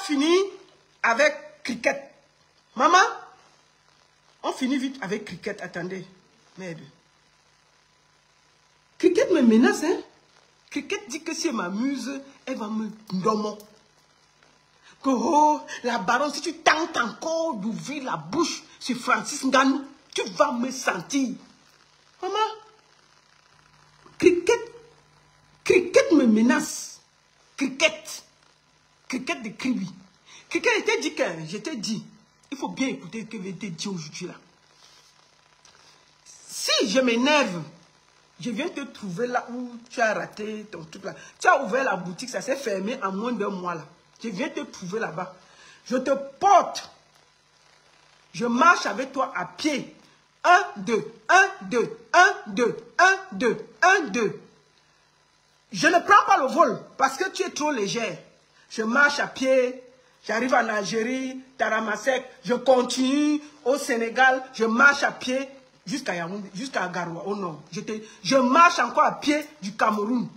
fini avec Cricket. Maman, on finit vite avec Cricket. Attendez. Merde. Cricket me menace, hein. Cricket dit que si elle m'amuse, elle va me nommer. Que oh, la baronne, si tu tentes encore d'ouvrir la bouche sur Francis Ngannou, tu vas me sentir. Maman, Cricket me menace. Cricket de Kribi. Cricket était dit que, je t'ai dit, il faut bien écouter ce que je t'ai dit aujourd'hui là. Si je m'énerve, je viens te trouver là où tu as raté ton truc là. Tu as ouvert la boutique, ça s'est fermé en moins d'un mois là. Je viens te trouver là-bas. Je te porte. Je marche avec toi à pied. 1, 2, 1, 2, 1, 2, 1, 2, 1, 2. Je ne prends pas le vol parce que tu es trop légère. Je marche à pied. J'arrive en Algérie, Taramasek. Je continue au Sénégal. Je marche à pied jusqu'à Yaoundé, jusqu'à Garoua, au nord. Je marche encore à pied du Cameroun.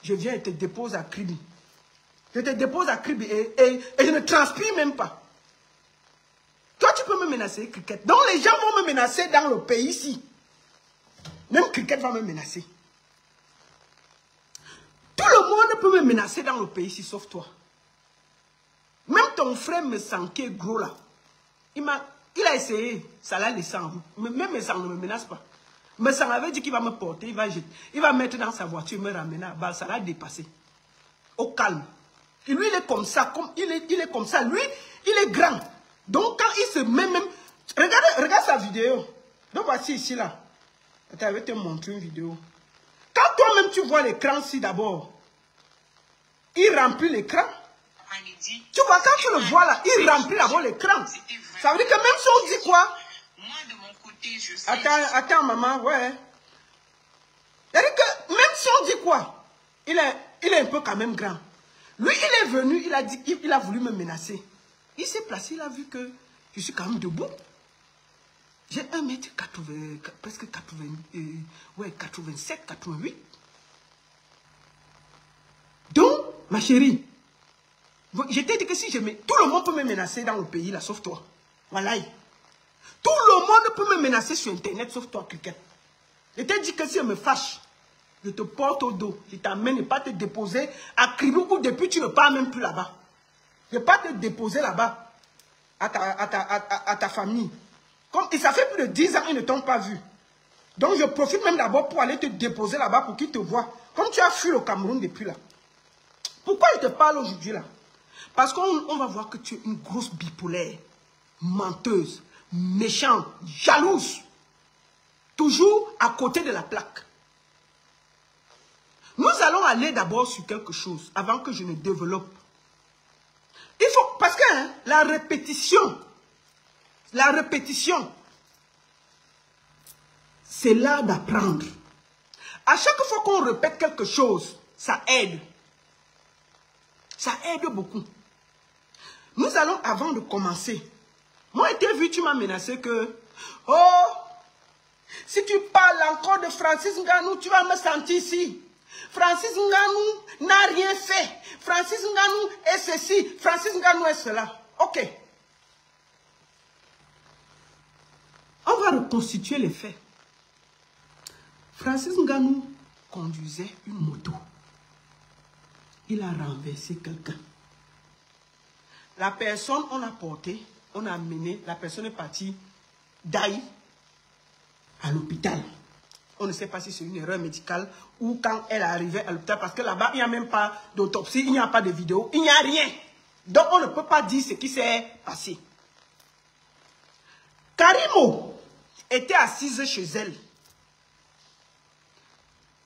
Je viens et te dépose à Kribi. Je te dépose à Kribi et je ne transpire même pas. Toi, tu peux me menacer, Cricket. Donc, les gens vont me menacer dans le pays ici. Même Cricket va me menacer. Tout le monde peut me menacer dans le pays ici, sauf toi. Même ton frère me sent qui est gros là. Il a essayé, ça l'a laissé en route. Même mes sangs ne me menacent pas. Mes sangs avait dit qu'il va me porter, il va mettre dans sa voiture, me ramener à Bâle, ça l'a dépassé. Au calme. Et lui, il est comme ça, il est comme ça. Lui, il est grand. Donc, quand il se met même... Regarde sa vidéo. Donc, voici ici, là. Attends, je vais te montrer une vidéo. Quand toi-même, tu vois l'écran ici, d'abord, il remplit l'écran. Tu vois, quand tu le vois, là, il remplit d'abord l'écran. Ça veut dire que même si on dit quoi... Moi, de mon côté, je sais... Attends, maman, ouais. C'est-à-dire que même si on dit quoi, il est un peu quand même grand. Lui, il est venu, il a voulu me menacer. Il s'est placé, il a vu que je suis quand même debout. J'ai 1m80, presque 80, ouais, 87, 88. Donc, ma chérie, je t'ai dit que si je mets... Tout le monde peut me menacer dans le pays, là, sauf toi. Voilà. Tout le monde peut me menacer sur Internet, sauf toi, Cricket. Je t'ai dit que si je me fâche, je te porte au dos. Je t'amène et pas te déposer à Kribou où depuis tu ne pars même plus là-bas. Je ne vais pas te déposer là-bas à ta famille. Comme ça fait plus de 10 ans qu'ils ne t'ont pas vu. Donc je profite même d'abord pour aller te déposer là-bas pour qu'ils te voient. Comme tu as fui le Cameroun depuis là. Pourquoi je te parle aujourd'hui là? Parce qu'on va voir que tu es une grosse bipolaire, menteuse, méchante, jalouse. Toujours à côté de la plaque. Nous allons aller d'abord sur quelque chose avant que je ne développe. Il faut, parce que hein, la répétition, c'est l'art d'apprendre. À chaque fois qu'on répète quelque chose, ça aide. Ça aide beaucoup. Nous allons, avant de commencer, moi, je t'ai vu, tu m'as menacé que, oh, si tu parles encore de Francis Ngannou, tu vas me sentir ici. Francis Ngannou n'a rien fait. Francis Ngannou est ceci. Francis Ngannou est cela. Ok. On va reconstituer les faits. Francis Ngannou conduisait une moto. Il a renversé quelqu'un. La personne, on a porté, on a amené, la personne est partie d'Aïe à l'hôpital. On ne sait pas si c'est une erreur médicale ou quand elle est arrivée à l'hôpital, parce que là-bas, il n'y a même pas d'autopsie, il n'y a pas de vidéo, il n'y a rien. Donc, on ne peut pas dire ce qui s'est passé. Karimo était assise chez elle.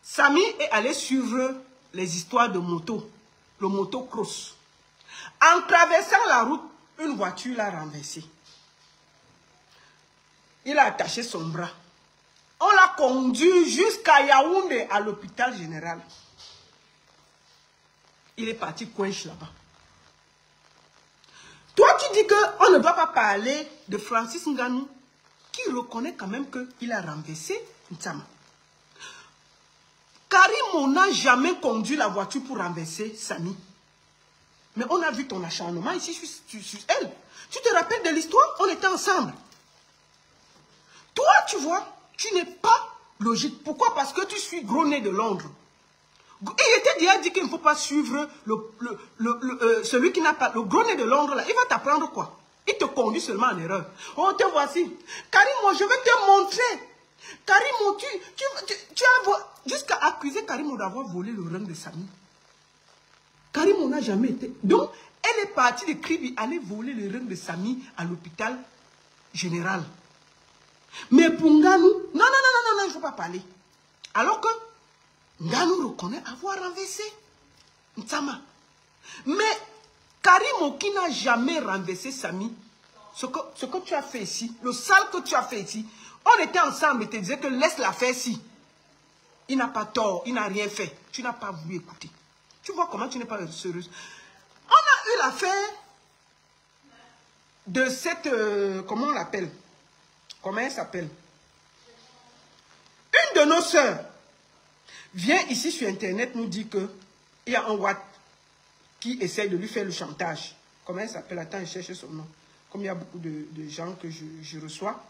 Samy est allé suivre les histoires de moto, le motocross. En traversant la route, une voiture l'a renversé. Il a attaché son bras. On l'a conduit jusqu'à Yaoundé, à l'hôpital général. Il est parti coinche là-bas. Toi, tu dis qu'on ne va pas parler de Francis Ngannou, qui reconnaît quand même qu'il a renversé Ntama. Karim n'a jamais conduit la voiture pour renverser Samy. Mais on a vu ton acharnement ici sur elle. Tu te rappelles de l'histoire? On était ensemble. Toi, tu vois, tu n'es pas logique. Pourquoi? Parce que tu suis gros nez de Londres. Il était déjà dit qu'il ne faut pas suivre celui qui n'a pas... Le gros nez de Londres, là, il va t'apprendre quoi? Il te conduit seulement en erreur. Oh, te voici. Karim, je vais te montrer. Karim, tu as jusqu'à accuser Karim d'avoir volé le rang de Samy. Karim, on n'a jamais été... Donc, elle est partie de Kribi aller voler le rang de Samy à l'hôpital général. Mais pour Nganou, non, il ne faut pas parler. Alors que Nganou reconnaît avoir renversé Ntama. Mais Karim qui n'a jamais renversé Samy, ce que tu as fait ici, le sale que tu as fait ici, on était ensemble et te disait que laisse-la faire ici. Il n'a pas tort, il n'a rien fait. Tu n'as pas voulu écouter. Tu vois comment tu n'es pas sérieuse. On a eu l'affaire de cette... comment on l'appelle? Comment elle s'appelle? Une de nos sœurs vient ici sur Internet nous dire qu'il y a un Watt qui essaye de lui faire le chantage. Comment elle s'appelle? Attends, je cherche son nom. Comme il y a beaucoup de gens que je reçois,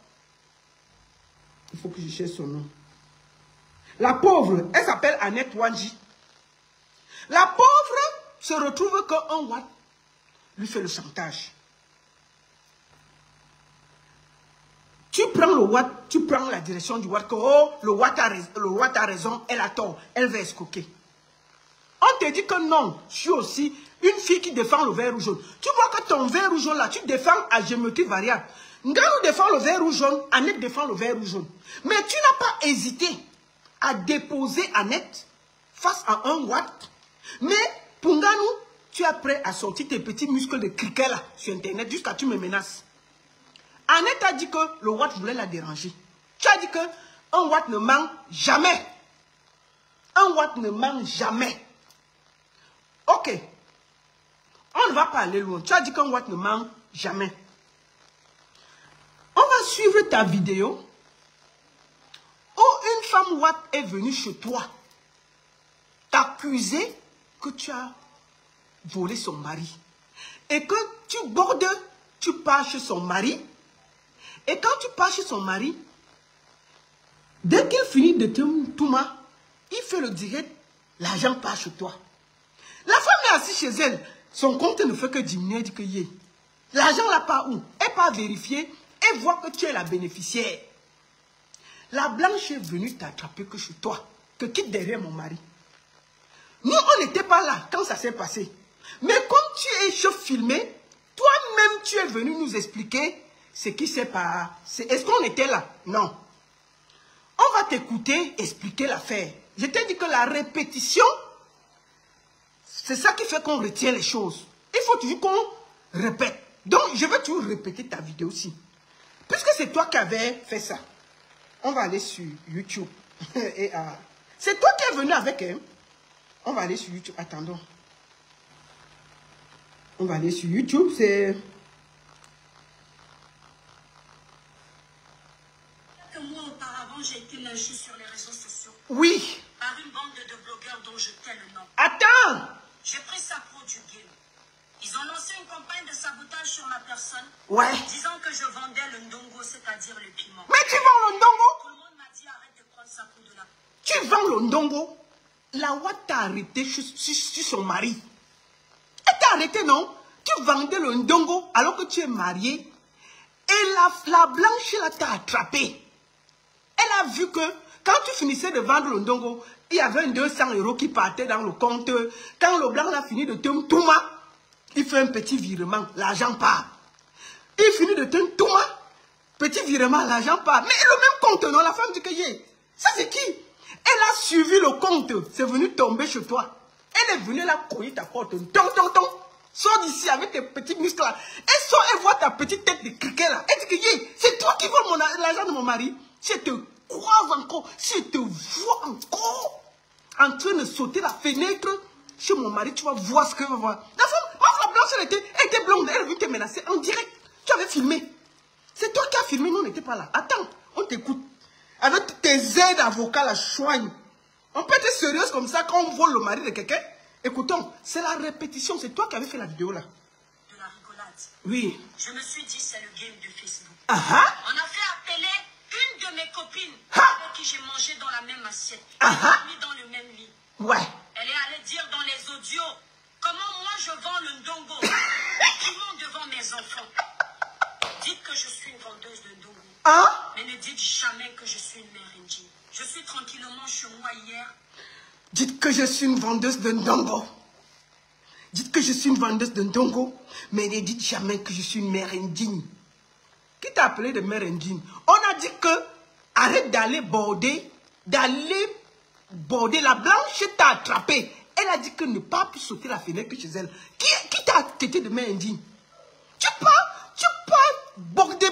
il faut que je cherche son nom. La pauvre, elle s'appelle Annette Wanji. La pauvre se retrouve qu'un Watt lui fait le chantage. Tu prends le Watt, tu prends la direction du Watt, que oh, le Watt a raison, elle a tort, elle va escroquer. On te dit que non, je suis aussi une fille qui défend le vert ou jaune. Tu vois que ton vert ou jaune là, tu défends à géométrie variable. Nganou défend le vert ou jaune, Annette défend le vert ou jaune. Mais tu n'as pas hésité à déposer Annette face à un Watt. Mais pour Nganou, tu es prêt à sortir tes petits muscles de criquet là sur Internet jusqu'à tu me menaces. Annette a dit que le Watt voulait la déranger. Tu as dit que un Watt ne ment jamais. Un Watt ne ment jamais. Ok. On ne va pas aller loin. Tu as dit qu'un Watt ne ment jamais. On va suivre ta vidéo où une femme Watt est venue chez toi t'accuser que tu as volé son mari. Et que tu bordes, tu pars chez son mari. Et quand tu pars chez son mari, dès qu'il finit de te touma, il fait le direct, l'argent part chez toi. La femme est assise chez elle, son compte ne fait que diminuer, elle dit que yé. L'argent là part où? Elle part vérifier et voit que tu es la bénéficiaire. La blanche est venue t'attraper que chez toi, que quitte derrière mon mari. Nous, on n'était pas là quand ça s'est passé. Mais comme tu es chaud filmé, toi-même tu es venu nous expliquer ce qui s'est passé. Est-ce qu'on était là? Non. On va t'écouter expliquer l'affaire. Je t'ai dit que la répétition, c'est ça qui fait qu'on retient les choses. Il faut toujours qu'on répète. Donc, je vais toujours répéter ta vidéo aussi. Puisque c'est toi qui avais fait ça. On va aller sur YouTube. C'est toi qui es venu avec elle. On va aller sur YouTube. Attendons. On va aller sur YouTube. C'est... Moi, auparavant, j'ai été lynchée sur les réseaux sociaux. Oui. Par une bande de blogueurs dont je tais le nom. Attends. J'ai pris ça pro du game. Ils ont lancé une campagne de sabotage sur ma personne. Ouais. Disant que je vendais le ndongo, c'est-à-dire le piment. Mais tu vends le ndongo? Tout le monde m'a dit arrête de prendre ça pour de la... Tu vends le ndongo? La Watt t'a arrêté sur son mari. Elle t'a arrêté, non? Tu vendais le ndongo alors que tu es marié. Et la blanche là t'a attrapé. Elle a vu que quand tu finissais de vendre le ndongo, il y avait un 200 € qui partait dans le compte. Quand le blanc a fini de te touma, il fait un petit virement, l'argent part. Il finit de te touma, petit virement, l'argent part. Mais le même compte, non? La femme dit que ça c'est qui? Elle a suivi le compte, c'est venu tomber chez toi. Elle est venue là courir ta porte. Ton. Sors d'ici avec tes petits muscles là. Elle sort et voit ta petite tête de criquet là. Elle dit que c'est toi qui voles l'argent de mon mari. Si je te croise encore, si je te vois encore en train de sauter la fenêtre chez mon mari, tu vas voir ce que tu vas voir. La femme, la blanche, elle était blonde, elle est venue te menacer en direct. Tu avais filmé. C'est toi qui as filmé, nous on n'était pas là. Attends, on t'écoute. Avec tes aides d'avocat, la choigne. On peut être sérieuse comme ça quand on vole le mari de quelqu'un Écoutons, c'est la répétition. C'est toi qui avais fait la vidéo là. De la rigolade. Oui. Je me suis dit, c'est le game de Facebook. On a fait appeler une de mes copines avec qui j'ai mangé dans la même assiette. Mis dans le même lit. Ouais. Elle est allée dire dans les audios comment moi je vends le ndongo. Piment devant mes enfants. Dites que je suis une vendeuse de ndongo. Mais ne dites jamais que je suis une mère indienne. Je suis tranquillement chez moi hier. Dites que je suis une vendeuse de ndongo. Dites que je suis une vendeuse de ndongo, mais ne dites jamais que je suis une mère indigne. Qui t'a appelé de mère indigne? On a dit que arrête d'aller border, La blanche t'a attrapé. Elle a dit que ne pas plus sauter la fenêtre que chez elle. Qui t'a traité de mère indigne? Tu parles, border.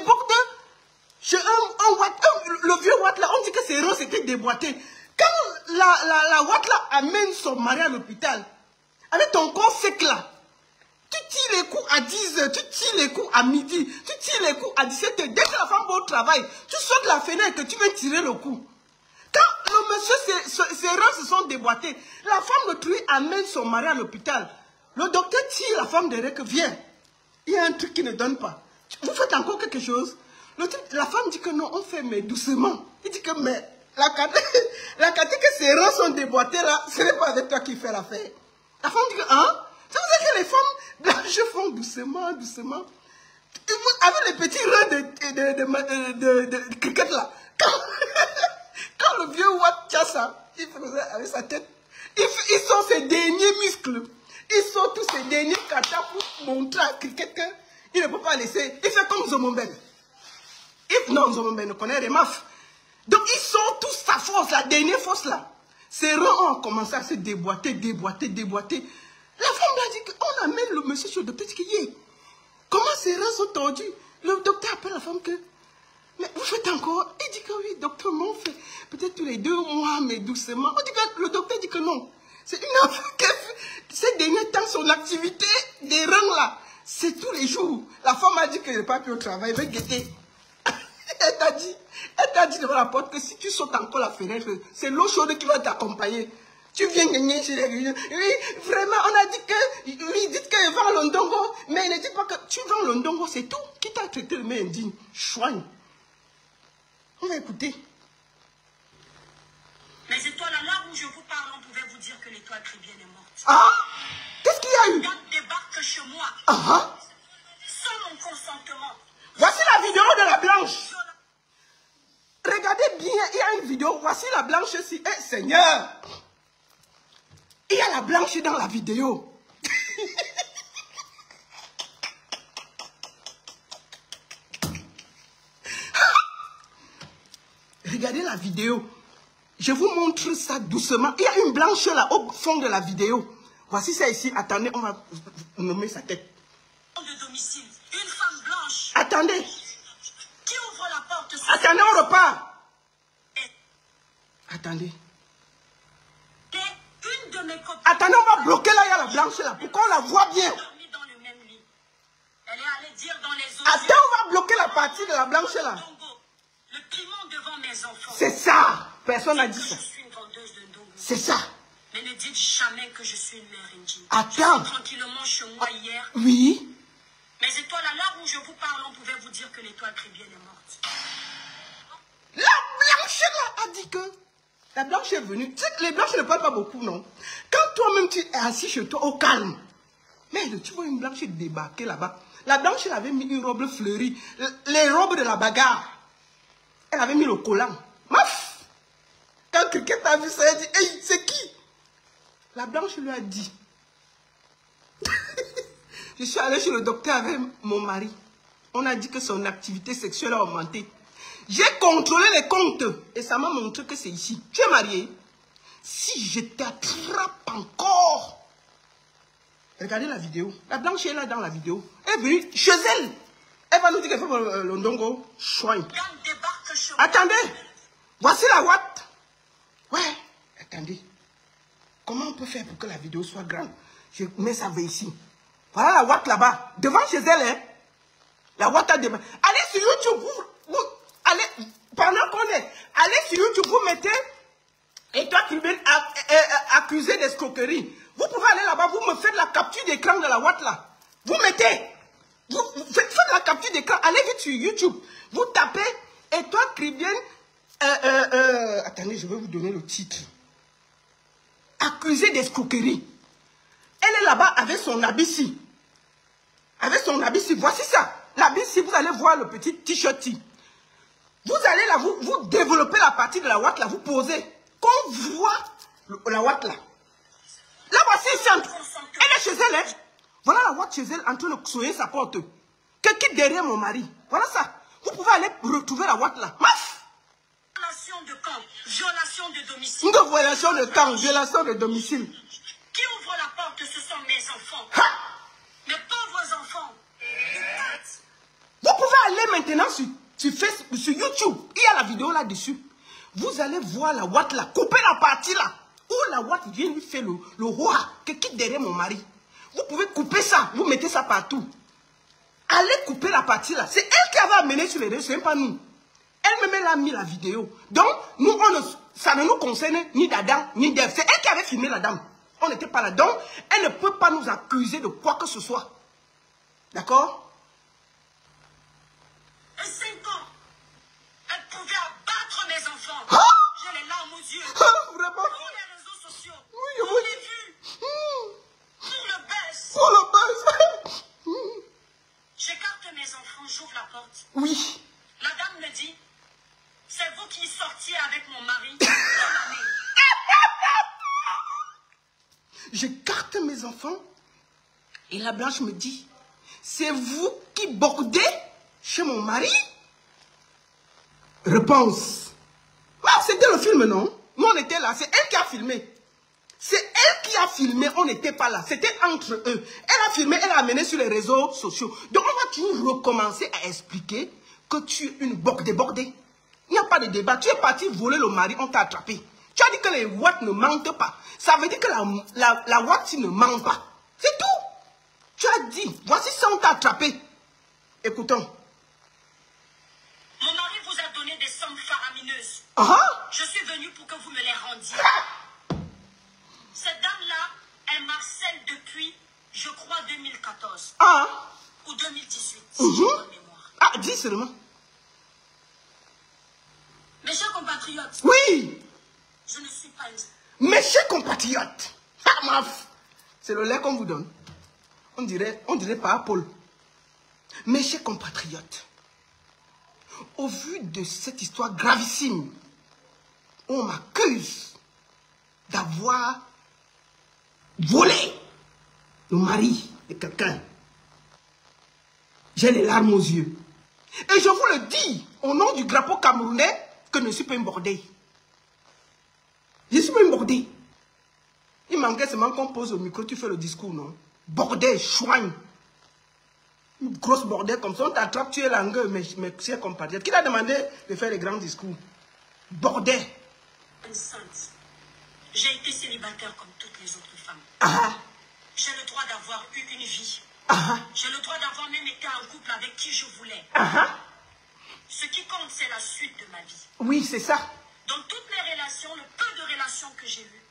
Chez le vieux Watt là, on dit que ses reins s'étaient déboîtés. Quand la Watt là amène son mari à l'hôpital, avec ton corps sec là, tu tires les coups à 10h, tu tires les coups à midi, tu tires les coups à 17h. Dès que la femme va au travail, tu sautes la fenêtre et tu veux tirer le coup. Quand le monsieur, ses reins se sont déboîtés, la femme de truie amène son mari à l'hôpital. Le docteur tire la femme derrière que viens. Il y a un truc qui ne donne pas. Vous faites encore quelque chose? La femme dit que non, on fait mais doucement. Il dit que mais la quantité que ses reins sont déboîtés là, ce n'est pas avec toi qui fait l'affaire. La femme dit que c'est pour ça que les femmes blanches font doucement. Avec les petits reins de cricket là. Quand le vieux Watt tient ça, il faisait avec sa tête, il sort ses derniers muscles. Il sort tous ses derniers katas pour montrer à cricket qu'il ne peut pas laisser. Il fait comme Zomomben. Non, Zomomben ne connaît les mafs. Donc il sort toute sa force, la dernière force là. Ses reins ont commencé à se déboîter. La femme a dit qu'on amène le monsieur sur le docteur. Il dit, comment ses reins sont tordus? Le docteur appelle la femme que, mais vous faites encore? Il dit que oui, docteur, mais on fait peut-être tous les 2 mois, mais doucement. On dit que le docteur dit que non. C'est une affaire qu'elle fait. Ces derniers temps, son activité des reins là, c'est tous les jours. La femme a dit qu'elle n'est pas plus au travail, elle veut guetter. Elle t'a dit devant la porte que si tu sautes encore la fenêtre, c'est l'eau chaude qui va t'accompagner. Tu viens gagner chez les réunions. Oui, vraiment, on a dit que, oui, dites qu'elle vend le ndongo, mais ne dites pas que tu vends le ndongo, c'est tout. Qui t'a traité de main indigne? Chouigne. On va écouter. Les étoiles, à l'heure où je vous parle, on pouvait vous dire que l'étoile chrétienne est morte. Qu'est-ce qu'il y a eu? Quand débarque chez moi, sans mon consentement. Voici la vidéo de la blanche. Regardez bien, il y a une vidéo. Voici la blanche ici. Eh, Seigneur! Il y a la blanche dans la vidéo. Regardez la vidéo. Je vous montre ça doucement. Il y a une blanche là au fond de la vidéo. Voici ça ici. Attendez, on va nommer sa tête. De domicile, une femme blanche. Attendez. Qui ouvre la porte? Attendez, on repart. Attendez. Une de mes copines. Attendez, on va bloquer là, il y a la blanche là. Pour qu'on la voit bien. Dormi dans le même lit. Elle est allée dire dans les audios. Attends, on va bloquer la partie de la blanche là. Le piment devant mes enfants. C'est ça. Personne n'a dit ça. Je suis une vendeuse de ndongo. C'est ça. Mais ne dites jamais que je suis une mère indienne. Attends. Je suis tranquillement chez moi hier. Oui. Mes étoiles, à l'heure où je vous parle, on pouvait vous dire que l'étoile chrétienne est morte. La blanche là a dit que la blanche est venue. Tu sais, les blanches ne parlent pas beaucoup, non? Quand toi-même tu es assis chez toi au calme, mais tu vois une blanche débarquer là-bas. La blanche, elle avait mis une robe fleurie. Les robes de la bagarre. Elle avait mis le collant. Maf! Quand quelqu'un a vu ça, elle dit, hey, c'est qui? La blanche lui a dit, je suis allée chez le docteur avec mon mari. On a dit que son activité sexuelle a augmenté. J'ai contrôlé les comptes et ça m'a montré que c'est ici. Tu es marié. Si je t'attrape encore. Regardez la vidéo. La blanche est là dans la vidéo. Elle est venue chez elle. Elle va nous dire qu'elle fait le ndongo. Chouin. Attendez. Voici la Watt. Ouais. Attendez. Comment on peut faire pour que la vidéo soit grande? Je mets ça ici. Voilà la Watt là-bas. Devant chez elle. Hein. La Watt a démarré. Allez sur YouTube. Allez, pendant qu'on est. Allez sur YouTube. Vous mettez Et toi qui viens accuser d'escroquerie, vous pouvez aller là-bas, vous me faites la capture d'écran de la Watt là. Vous mettez, vous faites la capture d'écran, allez vite sur YouTube. Vous tapez, et toi qui viens, attendez, je vais vous donner le titre. Accusé d'escroquerie. Elle est là-bas avec son habit-ci. Avec son habit-ci, voici ça. L'habit-ci, vous allez voir le petit t-shirt. Vous allez là, vous développez la partie de la Watt là, vous posez. Qu'on voit la Watt là. Là, voici, elle est chez elle. Hein? Voilà la Watt chez elle en train de soigner sa porte. Quelqu'un derrière mon mari. Voilà ça. Vous pouvez aller retrouver la Watt là. Maf! Violation de camp, violation de domicile. Une violation de camp, violation de domicile. Qui ouvre la porte, ce sont mes enfants. Ha! Mes pauvres enfants. Vous pouvez aller maintenant sur Facebook, sur YouTube. Il y a la vidéo là-dessus. Vous allez voir la Watt là, couper la partie là. Où la Watt vient lui faire le roi qui quitte derrière mon mari. Vous pouvez couper ça, vous mettez ça partout. Allez couper la partie là. C'est elle qui avait amené sur les réseaux, c'est pas nous. Elle-même, elle a mis la vidéo. Donc, nous, ça ne nous concerne ni d'Adam, ni d'Ève. C'est elle qui avait filmé la dame. On n'était pas là. Donc, elle ne peut pas nous accuser de quoi que ce soit. D'accord? À 5 ans, elle pouvait abattre mes enfants. Ah! J'ai les larmes aux yeux. Ah, vraiment? Pour les réseaux sociaux. Oui, pour les vues. Pour le buzz. Pour le buzz. J'écarte mes enfants, j'ouvre la porte. Oui. La dame me dit, c'est vous qui sortiez avec mon mari. J'écarte mes enfants. Et la blanche me dit, c'est vous qui bordez chez mon mari? Réponse. Ah, c'était le film, non? Nous, on était là. C'est elle qui a filmé. C'est elle qui a filmé. On n'était pas là. C'était entre eux. Elle a filmé, elle a amené sur les réseaux sociaux. Donc, on va toujours recommencer à expliquer que tu es une bordée. Il n'y a pas de débat. Tu es parti voler le mari, on t'a attrapé. Tu as dit que les Watt ne mentent pas. Ça veut dire que la Watt ne ment pas. C'est tout. Tu as dit, voici ça, on t'a attrapé. Écoutons. Mon mari vous a donné des sommes faramineuses. Je suis venue pour que vous me les rendiez. Cette dame-là, elle m'harcèle depuis, je crois, 2014. Ou 2018, si j'ai bonne mémoire. Ah, dis seulement. Mes chers compatriotes. Oui. Je ne suis pas une... Mes chers compatriotes. Ah, maf. C'est le lait qu'on vous donne. On dirait pas Paul. Mes chers compatriotes. Au vu de cette histoire gravissime, on m'accuse d'avoir volé le mari de quelqu'un. J'ai les larmes aux yeux. Et je vous le dis, au nom du drapeau camerounais, que je ne suis pas une bordée. Je ne suis pas une bordée. Il manquait seulement qu'on pose au micro, tu fais le discours, non? Bordée, chouigne. Une grosse bordée comme ça, on t'attrape, tu es langueux, mes chers compatriotes. Qui t'a demandé de faire les grands discours? Bordée. Une sainte. J'ai été célibataire comme toutes les autres femmes. J'ai le droit d'avoir eu une vie. J'ai le droit d'avoir même été en couple avec qui je voulais. Ce qui compte, c'est la suite de ma vie. Oui, c'est ça. Dans toutes les relations, le peu de relations que j'ai eues,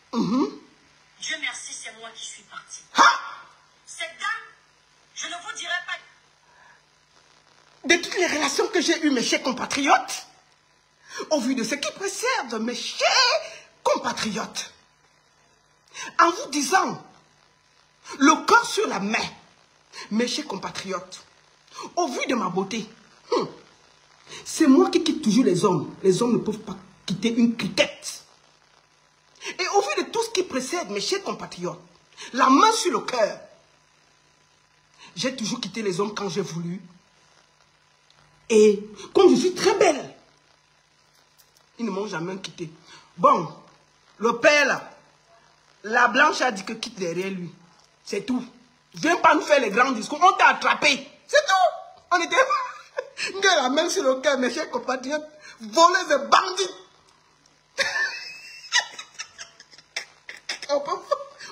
Dieu merci, c'est moi qui suis partie. Cette dame, je ne vous dirai pas... De toutes les relations que j'ai eues, mes chers compatriotes, au vu de ce qui précède, mes chers compatriotes, en vous disant, le corps sur la main, mes chers compatriotes, au vu de ma beauté, c'est moi qui quitte toujours les hommes. Les hommes ne peuvent pas quitter une criquette. Et au vu de tout ce qui précède, mes chers compatriotes, la main sur le cœur, j'ai toujours quitté les hommes quand j'ai voulu. Et comme je suis très belle, ils ne m'ont jamais quitté. Bon, le père là, la blanche a dit que quitte derrière lui. C'est tout. Viens pas nous faire les grands discours. On t'a attrapé. C'est tout. On était... la main sur le cœur, mes chers compatriotes. Voler des bandits.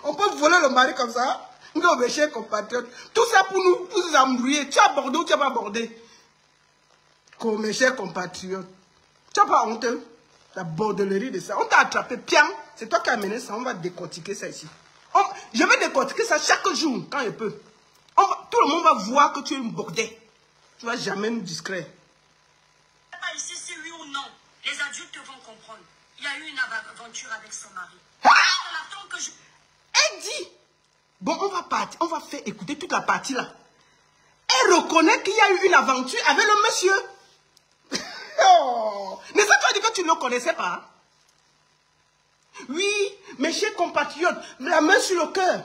On peut voler le mari comme ça. Mes chers compatriotes. Tout ça pour nous embrouiller. Tu as abordé ou tu n'as pas abordé? Comme mes chers compatriotes. Tu n'as pas honte? La bordellerie de ça. On t'a attrapé. Pian. C'est toi qui as amené ça. On va décortiquer ça ici. Je vais décortiquer ça chaque jour, quand je peux. Tout le monde va voir que tu es une bordée. Tu ne vas jamais nous discret. Pas ici, si oui ou non, les adultes vont comprendre. Il y a eu une aventure avec son mari. Elle dit, bon, on va partir, on va faire écouter toute la partie là. Elle reconnaît qu'il y a eu une aventure avec le monsieur. Oh. Mais ça, tu as dit que tu ne le connaissais pas. Oui, mes chers compatriotes, la main sur le cœur.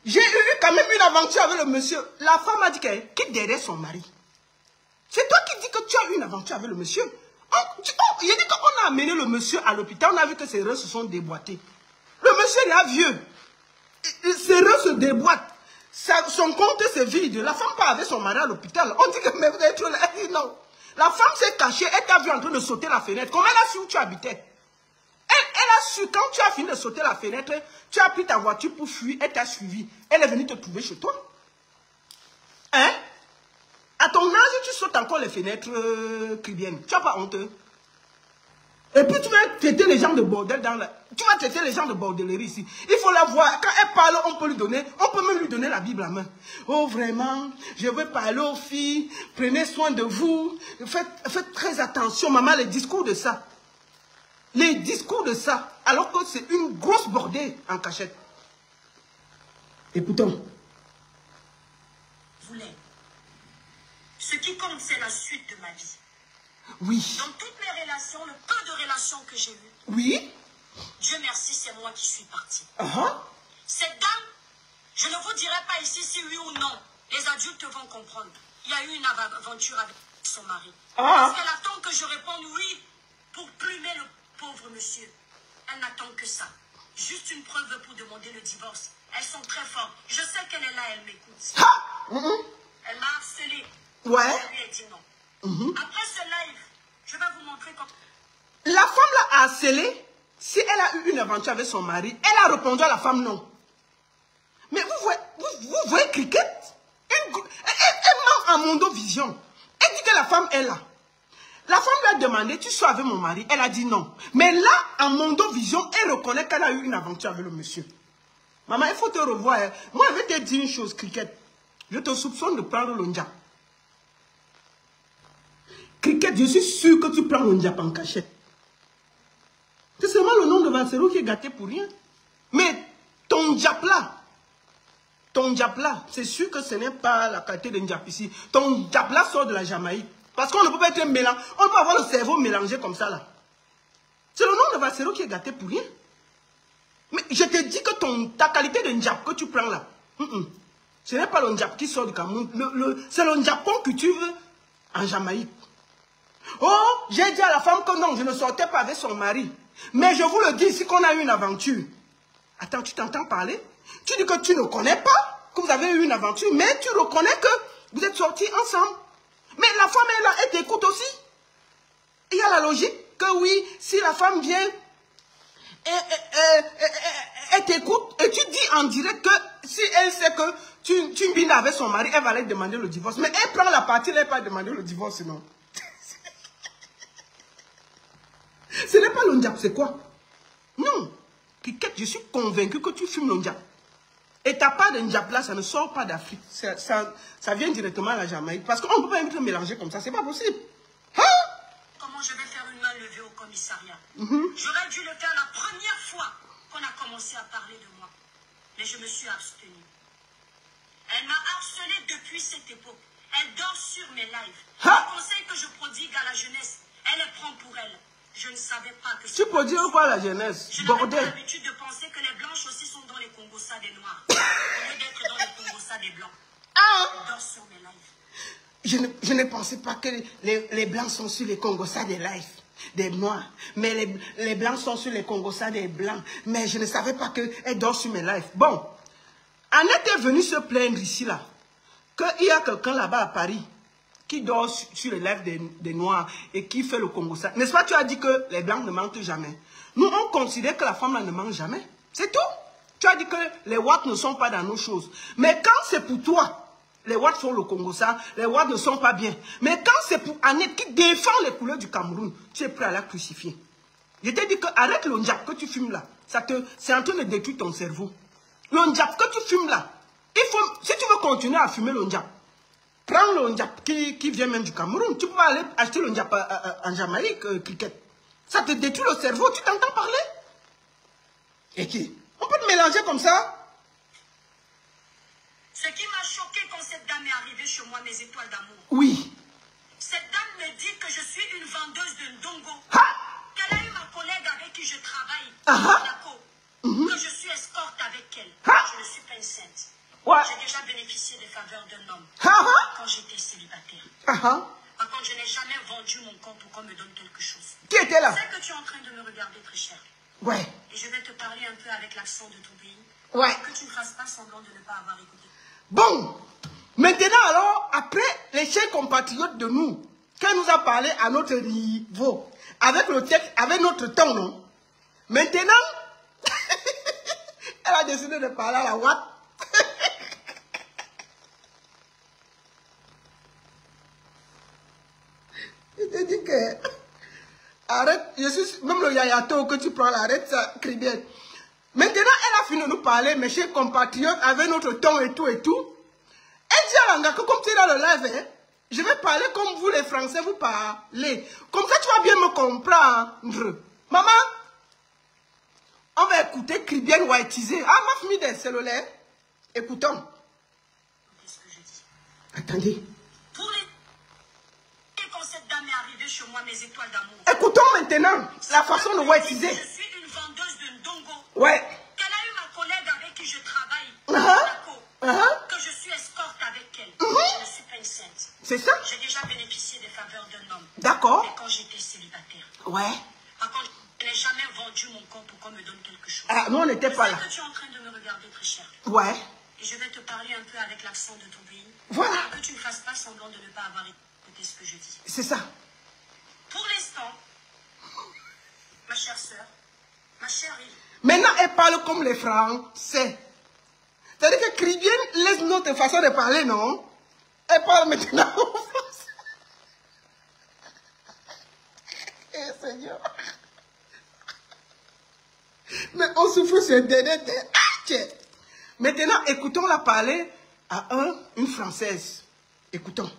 J'ai eu quand même une aventure avec le monsieur. La femme a dit qu'elle quitte derrière son mari. C'est toi qui dis que tu as eu une aventure avec le monsieur. Il a dit qu'on a amené le monsieur à l'hôpital, on a vu que ses reins se sont déboîtés. Le monsieur est là vieux. Ses reins se déboîtent. Son compte se vide. La femme part avec son mari à l'hôpital. On dit que mais vous êtes là. Elle dit non. La femme s'est cachée. Elle t'a vu en train de sauter la fenêtre. Comment elle a su où tu habitais? Elle a su, quand tu as fini de sauter la fenêtre, tu as pris ta voiture pour fuir. Elle t'a suivi. Elle est venue te trouver chez toi. Hein? À ton âge, tu sautes encore les fenêtres cribiennes. Tu n'as pas honte? Et puis tu vas traiter les gens de bordel dans la... Tu vas traiter les gens de bordellerie ici. Il faut la voir. Quand elle parle, on peut lui donner... On peut même lui donner la Bible à main. Oh vraiment, je veux parler aux filles. Prenez soin de vous. Faites très attention, maman, les discours de ça. Les discours de ça. Alors que c'est une grosse bordée en cachette. Écoutons. Voulez. Ce qui compte, c'est la suite de ma vie. Oui. Dans toutes mes relations, le peu de relations que j'ai eues. Oui. Dieu merci, c'est moi qui suis partie. Cette dame, je ne vous dirai pas ici si oui ou non. Les adultes vont comprendre. Il y a eu une aventure avec son mari. Parce qu'elle attend que je réponde oui pour plumer le pauvre monsieur. Elle n'attend que ça. Juste une preuve pour demander le divorce. Elles sont très fortes. Je sais qu'elle est là, elle m'écoute. Elle m'a harcelée. Ouais. Je lui ai dit non. Après ce live, je vais vous montrer comment... La femme l'a harcelée. Si elle a eu une aventure avec son mari, elle a répondu à la femme non. Mais vous voyez Cricket? Elle ment en mondovision. Elle dit que la femme est là. La femme lui a demandé, tu sois avec mon mari? Elle a dit non. Mais là, en mondovision, elle reconnaît qu'elle a eu une aventure avec le monsieur. Maman, il faut te revoir. Hein. Moi, je vais te dire une chose, Cricket. Je te soupçonne de prendre le ndjap. Cricket, je suis sûr que tu prends le ndjap en cachette. C'est seulement le nom de Vancero qui est gâté pour rien. Mais ton ndjap là, c'est sûr que ce n'est pas la qualité de ndjap ici. Ton ndjap là sort de la Jamaïque. Parce qu'on ne peut pas être mélangé. On peut avoir le cerveau mélangé comme ça là. C'est le nom de Vancero qui est gâté pour rien. Mais je te dis que ta qualité de ndjap que tu prends là, ce n'est pas le ndjap qui sort du Cameroun. C'est le ndjapon que tu veux en Jamaïque. Oh, j'ai dit à la femme que non, je ne sortais pas avec son mari. Mais je vous le dis ici qu'on a eu une aventure. Attends, tu t'entends parler? Tu dis que tu ne connais pas, que vous avez eu une aventure, mais tu reconnais que vous êtes sortis ensemble. Mais la femme est là, elle t'écoute aussi. Il y a la logique que oui, si la femme vient, elle t'écoute et tu dis en direct que si elle sait que tu bines avec son mari, elle va aller demander le divorce. Mais elle prend la partie, elle ne va pas demander le divorce, non. Ce n'est pas le ndjap, c'est quoi? Non. Cricket, je suis convaincu que tu fumes le ndjap. Et ta part de ndjap là, ça ne sort pas d'Afrique. Ça vient directement à la Jamaïque. Parce qu'on ne peut pas être mélangé comme ça, c'est pas possible. Hein? Comment je vais faire une main levée au commissariat? J'aurais dû le faire la première fois qu'on a commencé à parler de moi. Mais je me suis abstenue. Elle m'a harcelée depuis cette époque. Elle dort sur mes lives. Les conseils que je prodigue à la jeunesse, elle les prend pour elle. Je ne savais pas que... Tu peux dire quoi à la jeunesse? Je n'avais pas l'habitude de penser que les blanches aussi sont dans les Congossas des noirs. Au lieu d'être dans les Congossas des blancs. Elle dort sur mes lives. Je ne pensais pas que les blancs sont sur les Congossas des lives, des noirs. Mais les blancs sont sur les Congossas des blancs. Mais je ne savais pas qu'elle dort sur mes lives. Bon, Annette est venue se plaindre ici, là. Qu'il y a quelqu'un là-bas à Paris qui dort sur les lèvres des noirs et qui fait le Congossa. N'est-ce pas, tu as dit que les blancs ne mentent jamais. Nous, on considère que la femme là ne ment jamais. C'est tout. Tu as dit que les Ouattes ne sont pas dans nos choses. Mais quand c'est pour toi, les Ouattes font le Congossa, les Ouattes ne sont pas bien. Mais quand c'est pour Annette qui défend les couleurs du Cameroun, tu es prêt à la crucifier. Je t'ai dit que arrête le ndjap que tu fumes là. c'est en train de détruire ton cerveau. Le ndjap que tu fumes là, si tu veux continuer à fumer le ndjap, prends le ndjap qui vient même du Cameroun. Tu peux aller acheter le ndjap en Jamaïque, cricket. Ça te détruit le cerveau, tu t'entends parler? Et qui? On peut te mélanger comme ça? Ce qui m'a choqué quand cette dame est arrivée chez moi, mes étoiles d'amour. Oui. Cette dame me dit que je suis une vendeuse de ndongo. Qu'elle a eu ma collègue avec qui je travaille, que je suis escorte avec elle. Je ne suis pas une sainte. J'ai déjà bénéficié des faveurs d'un homme quand j'étais célibataire. Par contre, je n'ai jamais vendu mon corps pour qu'on me donne quelque chose. Qui était là? C'est que tu es en train de me regarder très cher. Ouais. Et je vais te parler un peu avec l'accent de ton pays. Ouais. Que tu ne fasses pas semblant de ne pas avoir écouté. Bon. Maintenant alors, après les chers compatriotes de nous, qu'elle nous a parlé à notre niveau, avec le texte, avec notre ton, non? Maintenant, elle a décidé de parler à la Watt. Je te dis que, arrête, je suis, même le yayato que tu prends, arrête ça, crie bien. Maintenant, elle a fini de nous parler, mes chers compatriotes, avec notre ton et tout et tout. Elle dit à Langa que comme tu es dans le live, hein, je vais parler comme vous les Français, vous parlez. Comme ça, tu vas bien me comprendre. Maman, on va écouter Cribienne Whiteisé. Ah, ma famille des cellulaires. Écoutons. Qu'est-ce que je dis? Attendez. Pour les... Quand cette dame est arrivée chez moi, mes étoiles d'amour. Écoutons maintenant la façon de Whiteisé. Je suis une vendeuse de ndongo. Ouais. Qu'elle a eu ma collègue avec qui je travaille. Que je suis escorte avec elle. Je ne suis pas une sainte. C'est ça? J'ai déjà bénéficié des faveurs d'un homme. D'accord. Mais quand j'étais célibataire. Ouais. Par contre, je n'ai jamais vendu mon corps pour qu'on me donne quelque chose. Ah, nous on n'était pas là. Je sais que tu es en train de me regarder très cher. Ouais. Et je vais te parler un peu avec l'accent de ton pays. Voilà. Que tu ne fasses pas semblant de ne pas avoir écouté ce que je dis. C'est ça. Pour l'instant, ma chère sœur, ma chère Yves. Maintenant, elle parle comme les Français. C'est-à-dire que Cribienne laisse notre façon de parler, non? Elle parle maintenant en français. Eh Seigneur. Mais on souffre sur le dernier. Maintenant, écoutons-la parler à une Française. Écoutons.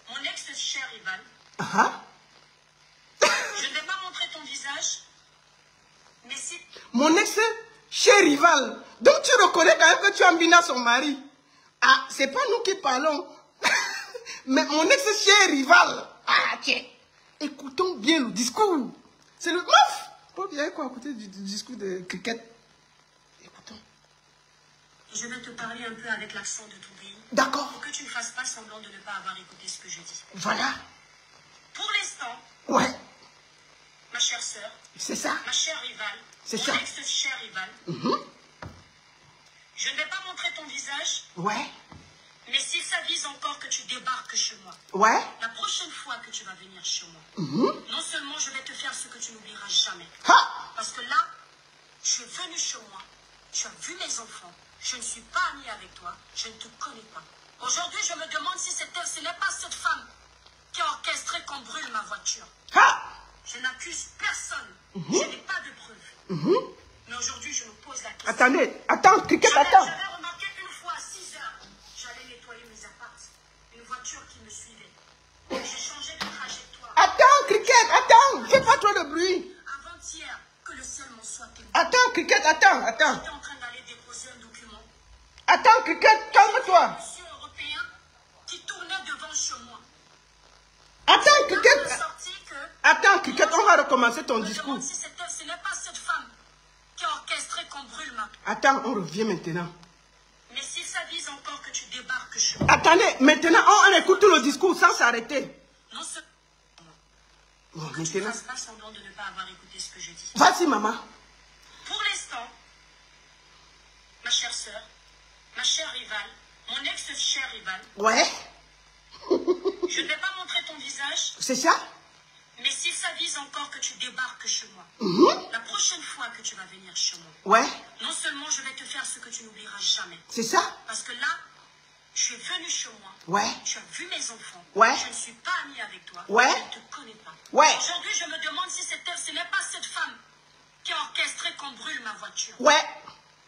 Mon ex-cher rival. Je ne vais pas montrer ton visage. Mais si... Mon ex-cher rival. Donc tu reconnais quand même que tu embinas son mari. Ah, c'est pas nous qui parlons. Mais mon ex-cher rival. Ah, tiens. Écoutons bien le discours. C'est le... Meuf! Pas bien quoi écouter du discours de cricket. Écoutons. Je vais te parler un peu avec l'accent de ton pays. D'accord. Pour que tu ne fasses pas semblant de ne pas avoir écouté ce que je dis. Voilà. Pour l'instant. Ouais. Ma chère sœur. C'est ça. Ma chère rivale. C'est mon ça. ex-cher rival. Je ne vais pas montrer ton visage. Ouais. Mais s'il s'avise encore que tu débarques chez moi. Ouais. La prochaine fois que tu vas venir chez moi. Non seulement je vais te faire ce que tu n'oublieras jamais. Parce que là, tu es venu chez moi. Tu as vu mes enfants. Je ne suis pas amie avec toi. Je ne te connais pas. Aujourd'hui, je me demande si ce n'est pas cette femme qui a orchestré qu'on brûle ma voiture. Je n'accuse personne. Je n'ai pas de preuves. Mais aujourd'hui, je me pose la question. Attendez, attends, Cricket, attends. J'avais remarqué une fois à 6 heures, j'allais nettoyer mes apparts. Une voiture qui me suivait. J'ai changé de trajectoire. Attends, Cricket, attends. Fais pas trop de bruit. Avant-hier, que le ciel m'en soit témoin. Attends, Cricket, attends. J'étais en train d'aller déposer un document. Attends, Cricket, calme-toi. Un monsieur européen qui tournait devant chez moi. Attends, Cricket. Que Attends, Cricket, on va recommencer ton discours. Si ce n'est pas cette femme qui a orchestré qu'on brûle ma... Attends, on revient maintenant. Mais s'il s'avise encore que tu débarques chez moi... Attendez, maintenant, on écoute tout le discours sans s'arrêter. Non seulement... Bon, que tu ne maintenant... fasses pas semblant de ne pas avoir écouté ce que je dis. Vas-y, maman. Pour l'instant, ma chère sœur, ma chère rivale, mon ex-cher rival... Ouais. Je ne vais pas montrer ton visage. C'est ça? Mais s'il s'avise encore que tu débarques chez moi, la prochaine fois que tu vas venir chez moi, Ouais. non seulement je vais te faire ce que tu n'oublieras jamais. C'est ça? Parce que là, tu es venu chez moi. Ouais. Tu as vu mes enfants. Ouais. Je ne suis pas amie avec toi. Ouais. Je ne te connais pas. Ouais. Aujourd'hui, je me demande si ce n'est pas cette femme qui été orchestré qu'on brûle ma voiture. Ouais.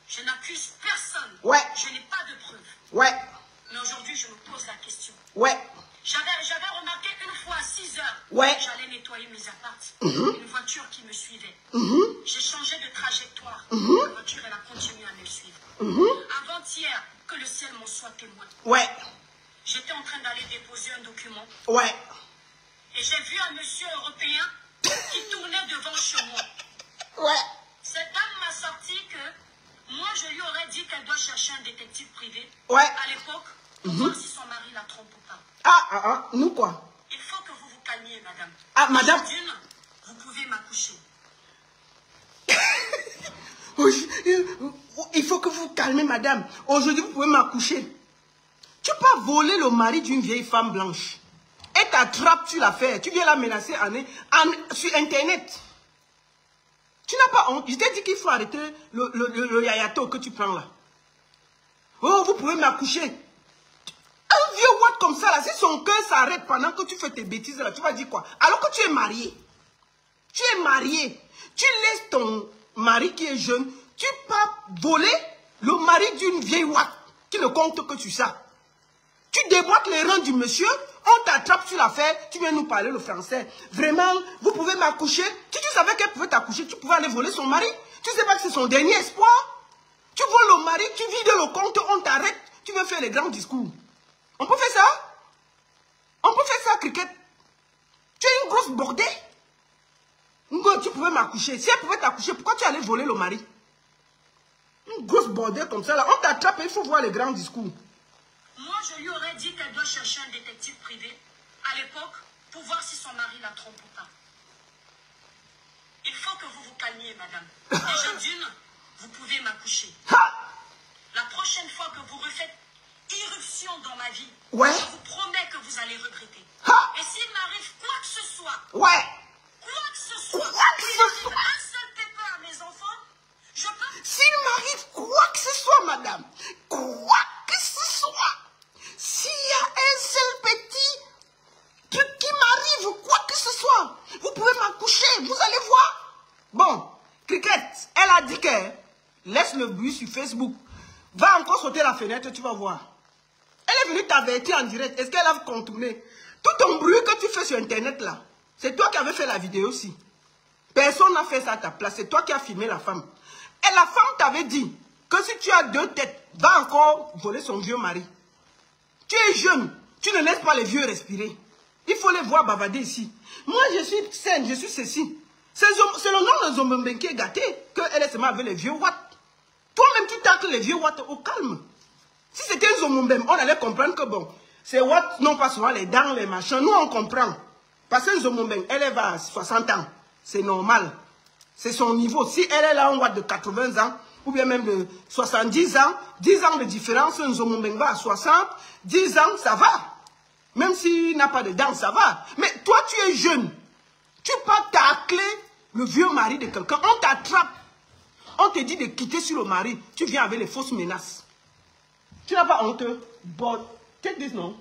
Je n'accuse personne. Ouais. Je n'ai pas de preuves. Ouais. Mais aujourd'hui, je me pose la question. Ouais. J'avais remarqué une fois à 6 heures, ouais. J'allais nettoyer mes apparts, une voiture qui me suivait. J'ai changé de trajectoire. La voiture, elle a continué à me suivre. Avant-hier, que le ciel m'en soit témoin. Ouais. J'étais en train d'aller déposer un document. Ouais. Et j'ai vu un monsieur européen qui tournait devant chez moi. Ouais. Cette dame m'a sorti que moi, je lui aurais dit qu'elle doit chercher un détective privé. Ouais. À l'époque, pour voir si son mari la trompe ou pas. Nous quoi? Il faut que vous vous calmiez, madame. Ah, madame. Vous pouvez m'accoucher. Il faut que vous vous calmez, madame. Aujourd'hui, vous pouvez m'accoucher. Tu peux pas voler le mari d'une vieille femme blanche. Et t'attrapes, tu l'affaire. Tu viens la menacer sur Internet. Tu n'as pas honte. Je t'ai dit qu'il faut arrêter le yayato que tu prends là. Oh, vous pouvez m'accoucher. Un vieux watt comme ça, là, si son cœur s'arrête pendant que tu fais tes bêtises, là, tu vas dire quoi? Alors que tu es marié. Tu es marié. Tu laisses ton mari qui est jeune, tu pars voler le mari d'une vieille watt qui ne compte que sur ça. Tu déboîtes les reins du monsieur, on t'attrape sur l'affaire, tu viens nous parler le français. Vraiment, vous pouvez m'accoucher. Si tu savais qu'elle pouvait t'accoucher, tu pouvais aller voler son mari. Tu sais pas que c'est son dernier espoir. Tu voles le mari, tu vides le compte, on t'arrête. Tu veux faire les grands discours. On peut faire ça? On peut faire ça, Cricket. Tu es une grosse bordée. Tu pouvais m'accoucher. Si elle pouvait t'accoucher, pourquoi tu allais voler le mari? Une grosse bordée comme ça, là. On t'attrape et il faut voir les grands discours. Moi, je lui aurais dit qu'elle doit chercher un détective privé, à l'époque, pour voir si son mari la trompe ou pas. Il faut que vous vous calmiez, madame. Déjà d'une, vous pouvez m'accoucher. La prochaine fois que vous refaites irruption dans ma vie, ouais. Je vous promets que vous allez regretter. Et s'il m'arrive quoi que ce soit, ouais. Quoi que ce soit, un seul pépin à mes enfants, je peux... S'il m'arrive quoi que ce soit, madame, quoi que ce soit, s'il y a un seul petit truc qui m'arrive, quoi que ce soit, vous pouvez m'accoucher, vous allez voir. Bon, Cricket, elle a dit que laisse le bruit sur Facebook. Va encore sauter la fenêtre, tu vas voir. Elle est venue t'avertir en direct. Est-ce qu'elle a contourné? Tout ton bruit que tu fais sur Internet là, c'est toi qui avais fait la vidéo aussi. Personne n'a fait ça à ta place. C'est toi qui as filmé la femme. Et la femme t'avait dit que si tu as 2 têtes, va encore voler son vieux mari. Tu es jeune. Tu ne laisses pas les vieux respirer. Il faut les voir bavarder ici. Moi, je suis saine, je suis ceci. C'est le nom de Zombemben qui est gâté qu'elle est seulement avec les vieux watts. Toi-même, tu tacles les vieux watts au calme. Si c'était un Zombemben, on allait comprendre que bon, ces watts n'ont pas souvent les dents, les machins. Nous, on comprend. Parce que Zombemben, elle va à 60 ans. C'est normal. C'est son niveau. Si elle est là en watt de 80 ans, ou bien même de 70 ans, 10 ans de différence, un Zombemben va à 60, 10 ans, ça va. Même s'il n'a pas de dents, ça va. Mais toi, tu es jeune. Tu peux tacler le vieux mari de quelqu'un. On t'attrape. On te dit de quitter sur le mari. Tu viens avec les fausses menaces. Tu n'as pas honte. But take this now.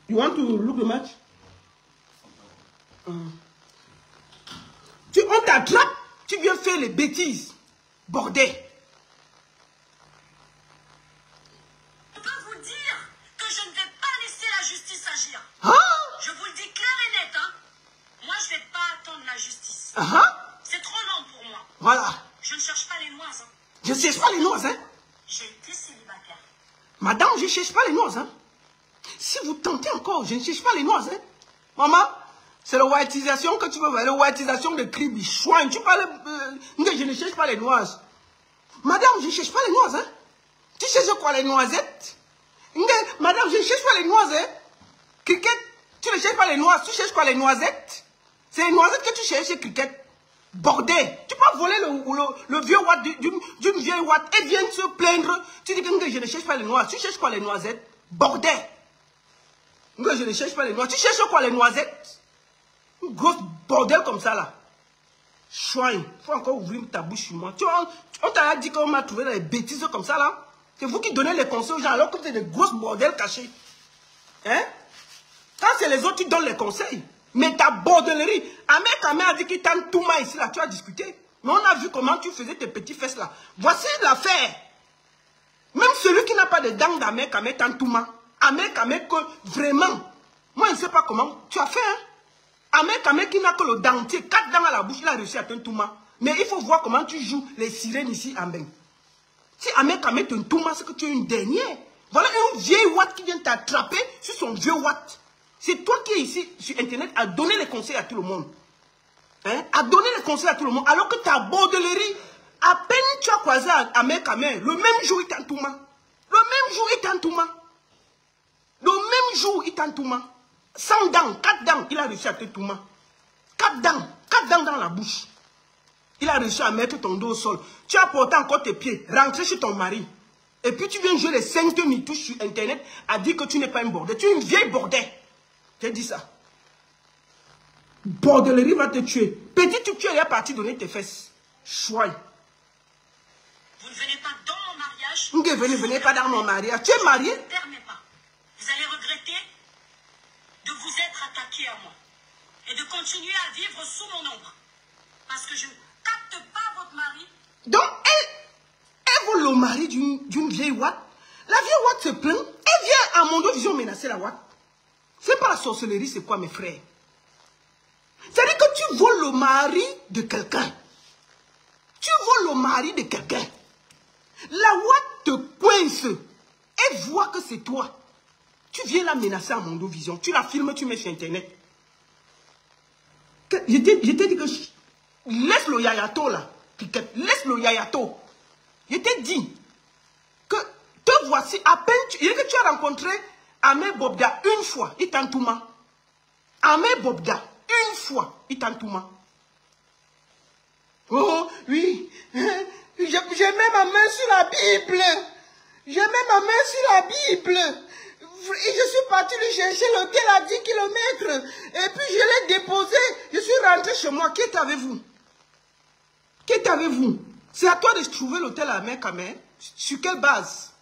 You want to look the match? On t'attrape. Tu viens faire les bêtises. Bordel. Je peux vous dire que je ne vais pas laisser la justice agir. Hein? Je vous le dis clair et net. Hein? Moi, je ne vais pas attendre la justice. C'est trop long pour moi. Voilà. Je ne cherche pas les noises. Hein. Je ne cherche pas les noises. Hein? J'ai été célibataire. Madame, je ne cherche pas les noises. Hein? Si vous tentez encore, je ne cherche pas les noises. Hein? Maman, c'est la whiteisation que tu veux voir. La whiteisation de Kribi. Chouin, tu parles. Je ne cherche pas les noises. Madame, je ne cherche pas les noises. Hein? Tu cherches quoi, les noisettes? Madame, je ne cherche pas les noises. Hein? Cricket, tu ne cherches pas les noises. Tu cherches quoi, les noisettes? C'est les noisettes que tu cherches, Cricket. Bordel. Tu peux voler le vieux watt d'une vieille watt et viens se plaindre. Tu dis que je ne cherche pas les noises. Tu cherches quoi, les noisettes? Bordel. Je ne cherche pas les noises. Tu cherches quoi, les noisettes? Une grosse bordel comme ça, là. Chouin. Il faut encore ouvrir ta bouche sur moi. On t'a dit qu'on m'a trouvé des bêtises comme ça, là. C'est vous qui donnez les conseils aux gens alors que vous êtes des grosses bordels cachés. Hein? Quand c'est les autres qui donnent les conseils. Mais ta bordelerie, Ahmed a dit qu'il t'a tout mal ici, là, tu as discuté. Mais on a vu comment tu faisais tes petits fesses là. Voici l'affaire. Même celui qui n'a pas de dents d'Ahmed Kamé t'a tout mal. Ahmed Kamé que vraiment, moi je ne sais pas comment tu as fait. Hein? Ahmed Kamé qui n'a que le dentier, 4 dents à la bouche, il a réussi à te tout mal. Mais il faut voir comment tu joues les sirènes ici en bain. Si Ahmed Kamé te tout mal, c'est que tu es une dernière. Voilà une vieille Watt qui vient t'attraper sur son vieux Watt. C'est toi qui es ici sur Internet à donner les conseils à tout le monde. Hein? À donner les conseils à tout le monde. Alors que ta bordelerie, à peine tu as croisé Ahmed Kamé, le même jour il t'entouma. Le même jour il t'entouma. Le même jour il t'entouma. 100 dents, 4 dents, il a réussi à te touma. 4 dents dans la bouche. Il a réussi à mettre ton dos au sol. Tu as porté encore tes pieds, rentré chez ton mari. Et puis tu viens jouer les 5 mitouches sur Internet à dire que tu n'es pas une bordée. Tu es une vieille bordée. J'ai dit ça. Bordelerie va te tuer. Petit, tu es parti donner tes fesses. Chouaille. Vous ne venez pas dans mon mariage. Vous ne venez pas dans mon mariage. Tu es marié? Ne permets pas. Vous allez regretter de vous être attaqué à moi. Et de continuer à vivre sous mon ombre. Parce que je ne capte pas votre mari. Donc, elle vole le mari d'une vieille Watt. La vieille Watt se plaint. Elle vient à Mondo Vision menacer la Watt. C'est pas la sorcellerie, c'est quoi mes frères? C'est-à-dire que tu voles le mari de quelqu'un. Tu voles le mari de quelqu'un. La Watt te coince. Elle voit que c'est toi. Tu viens la menacer à Mondo Vision. Tu la filmes, tu mets sur Internet. Je t'ai dit que... Laisse le yayato là. Laisse le yayato. Je t'ai dit que te voici à peine... Il dit que tu as rencontré Ahmed Bobda une fois. Il t'entouma. Ahmed Bobda. Une fois, il t'entouma. Oh, oui. Je mets ma main sur la Bible. Je mets ma main sur la Bible. Et je suis parti lui chercher l'hôtel à 10 km. Et puis je l'ai déposé. Je suis rentré chez moi. Qui est avec vous? Qui est avec vous? C'est à toi de trouver l'hôtel à Ahmed Kamé. Sur quelle base?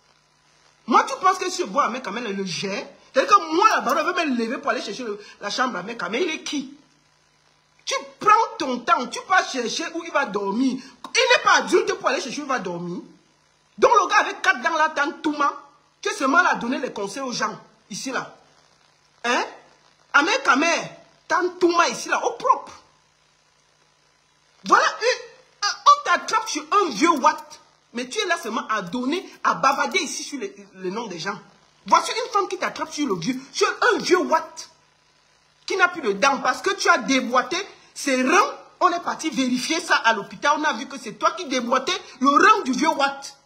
Moi, tu penses que si je vois Ahmed Kamé le gère? C'est-à-dire que moi, là-bas, je vais me lever pour aller chercher la chambre à Ahmed Kamé. Il est qui? Tu prends ton temps, tu vas chercher où il va dormir. Il n'est pas adulte pour aller chercher où il va dormir. Donc le gars avec 4 dents là, t'en touma. Tu es seulement là à donner les conseils aux gens. Ici là. Hein? Ahmed Kamé, t'en touma ici là, au propre. Voilà, on t'attrape sur un vieux Watt. Mais tu es là seulement à donner, à bavader ici sur le nom des gens. Voici une femme qui t'attrape sur un vieux Watt. Qui n'a plus de dents parce que tu as déboîté ses reins. On est parti vérifier ça à l'hôpital. On a vu que c'est toi qui déboîtais le rein du vieux Watt.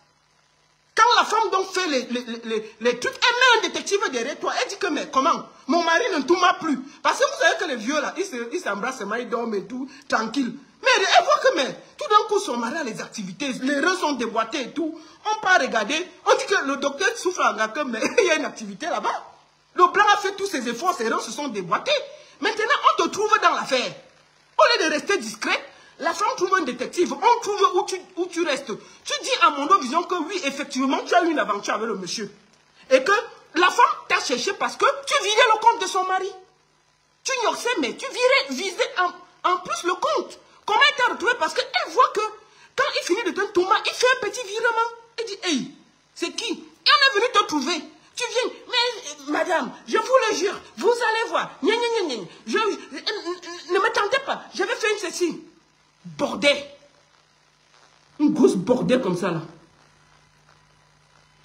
Quand la femme donc fait les trucs, elle met un détective derrière toi. Elle dit que mais comment? Mon mari ne tourne plus. Parce que vous savez que les vieux là, ils s'embrassent, ils dorment et tout, tranquille. Mais elle voit que mais, tout d'un coup son mari a les activités, les reins sont déboîtés et tout. On part regarder, on dit que le docteur souffle en gars, mais il y a une activité là-bas. Le blanc a fait tous ses efforts, ses reins se sont déboîtés. Maintenant, on te trouve dans l'affaire. Au lieu de rester discret, la femme trouve un détective. On trouve où tu restes. Tu dis à Mondo Vision que oui, effectivement, tu as eu une aventure avec le monsieur. Et que la femme t'a cherché parce que tu vidais le compte de son mari. Tu ignorais, mais tu visais en plus le compte. Comment elle t'a retrouvé? Parce qu'elle voit que quand il finit de te tourner, il fait un petit virement. Elle dit, hey, c'est qui? Et on est venu te trouver. Tu viens, mais madame, je vous le jure, vous allez voir. Ne me tentez pas, j'avais fait une ceci. Bordel. Une grosse bordel comme ça là.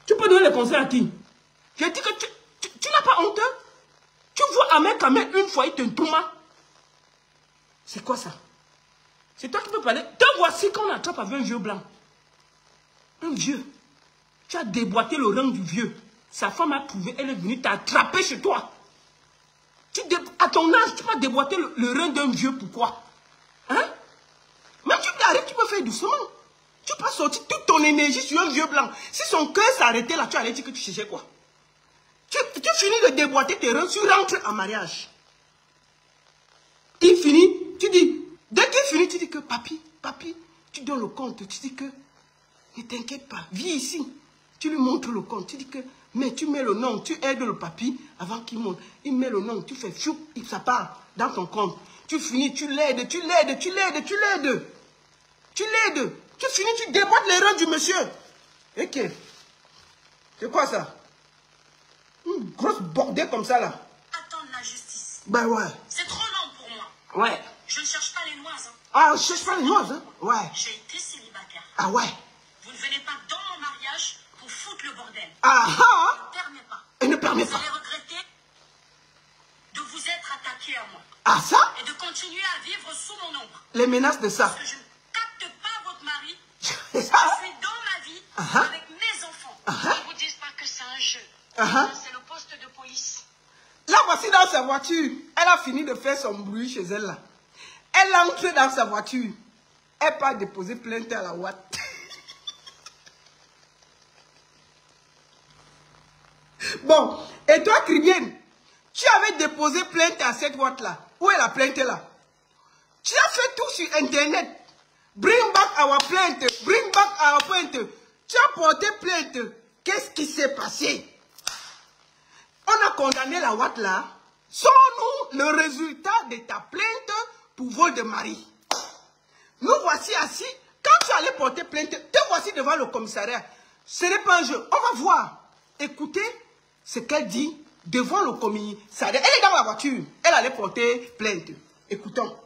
Tu peux donner les conseils à qui? Je dis que tu n'as pas honte. Tu vois Ahmed Kamé une fois, il te tourma. C'est quoi ça? C'est toi qui peux parler. Te voici qu'on attrape avec un vieux blanc. Un vieux. Tu as déboîté le rein du vieux. Sa femme a trouvé, elle est venue t'attraper chez toi. À ton âge, tu vas déboîter le rein d'un vieux, pourquoi? Hein? Même tu arrives, tu peux faire doucement. Tu peux sortir toute ton énergie sur un vieux blanc. Si son cœur s'arrêtait là, tu allais dire que tu cherchais quoi? Tu finis de déboîter tes reins, tu rentres en mariage. Il finit, tu dis, dès qu'il finit, tu dis que papi, tu donnes le compte, tu dis que, ne t'inquiète pas, viens ici. Tu lui montres le compte, tu dis que, Mais tu mets le nom, tu aides le papy avant qu'il monte. Il met le nom, tu fais chou, ça part dans ton compte. Tu finis, tu l'aides, tu l'aides, tu l'aides, tu l'aides. Tu l'aides. Tu finis, tu déboîtes les reins du monsieur. Ok. C'est quoi ça? Une grosse bordée comme ça là. Attendre la justice. Ben ouais. C'est trop long pour moi. Ouais. Je ne cherche pas les noises. Hein. Ah, je cherche pas les noises, hein? Ouais. J'ai été célibataire. Ah ouais. Vous ne venez pas dans mon mariage pour foutre le bordel. Ah ah. Ne permets pas. Et ne permet pas. Vous allez regretter de vous être attaqué à moi. Ah ça? Et de continuer à vivre sous mon ombre. Les menaces de ça. Parce que je ne capte pas votre mari. C'est ça? Je suis dans ma vie avec mes enfants. Ne vous dites pas que c'est un jeu. C'est le poste de police. Là, voici dans sa voiture. Elle a fini de faire son bruit chez elle là. Elle entre dans sa voiture. Elle part déposer plainte à la Watt. Bon, et toi, Cribienne, tu avais déposé plainte à cette Watt là. Où est la plainte là? Tu as fait tout sur Internet. Bring back our plainte. Bring back our plainte. Tu as porté plainte. Qu'est-ce qui s'est passé? On a condamné la Watt là. Sors-nous le résultat de ta plainte pour vol de mari. Nous voici assis. Quand tu allais porter plainte, te voici devant le commissariat. Ce n'est pas un jeu. On va voir. Écoutez ce qu'elle dit devant le commissariat. Elle est dans la voiture. Elle allait porter plainte. Écoutons.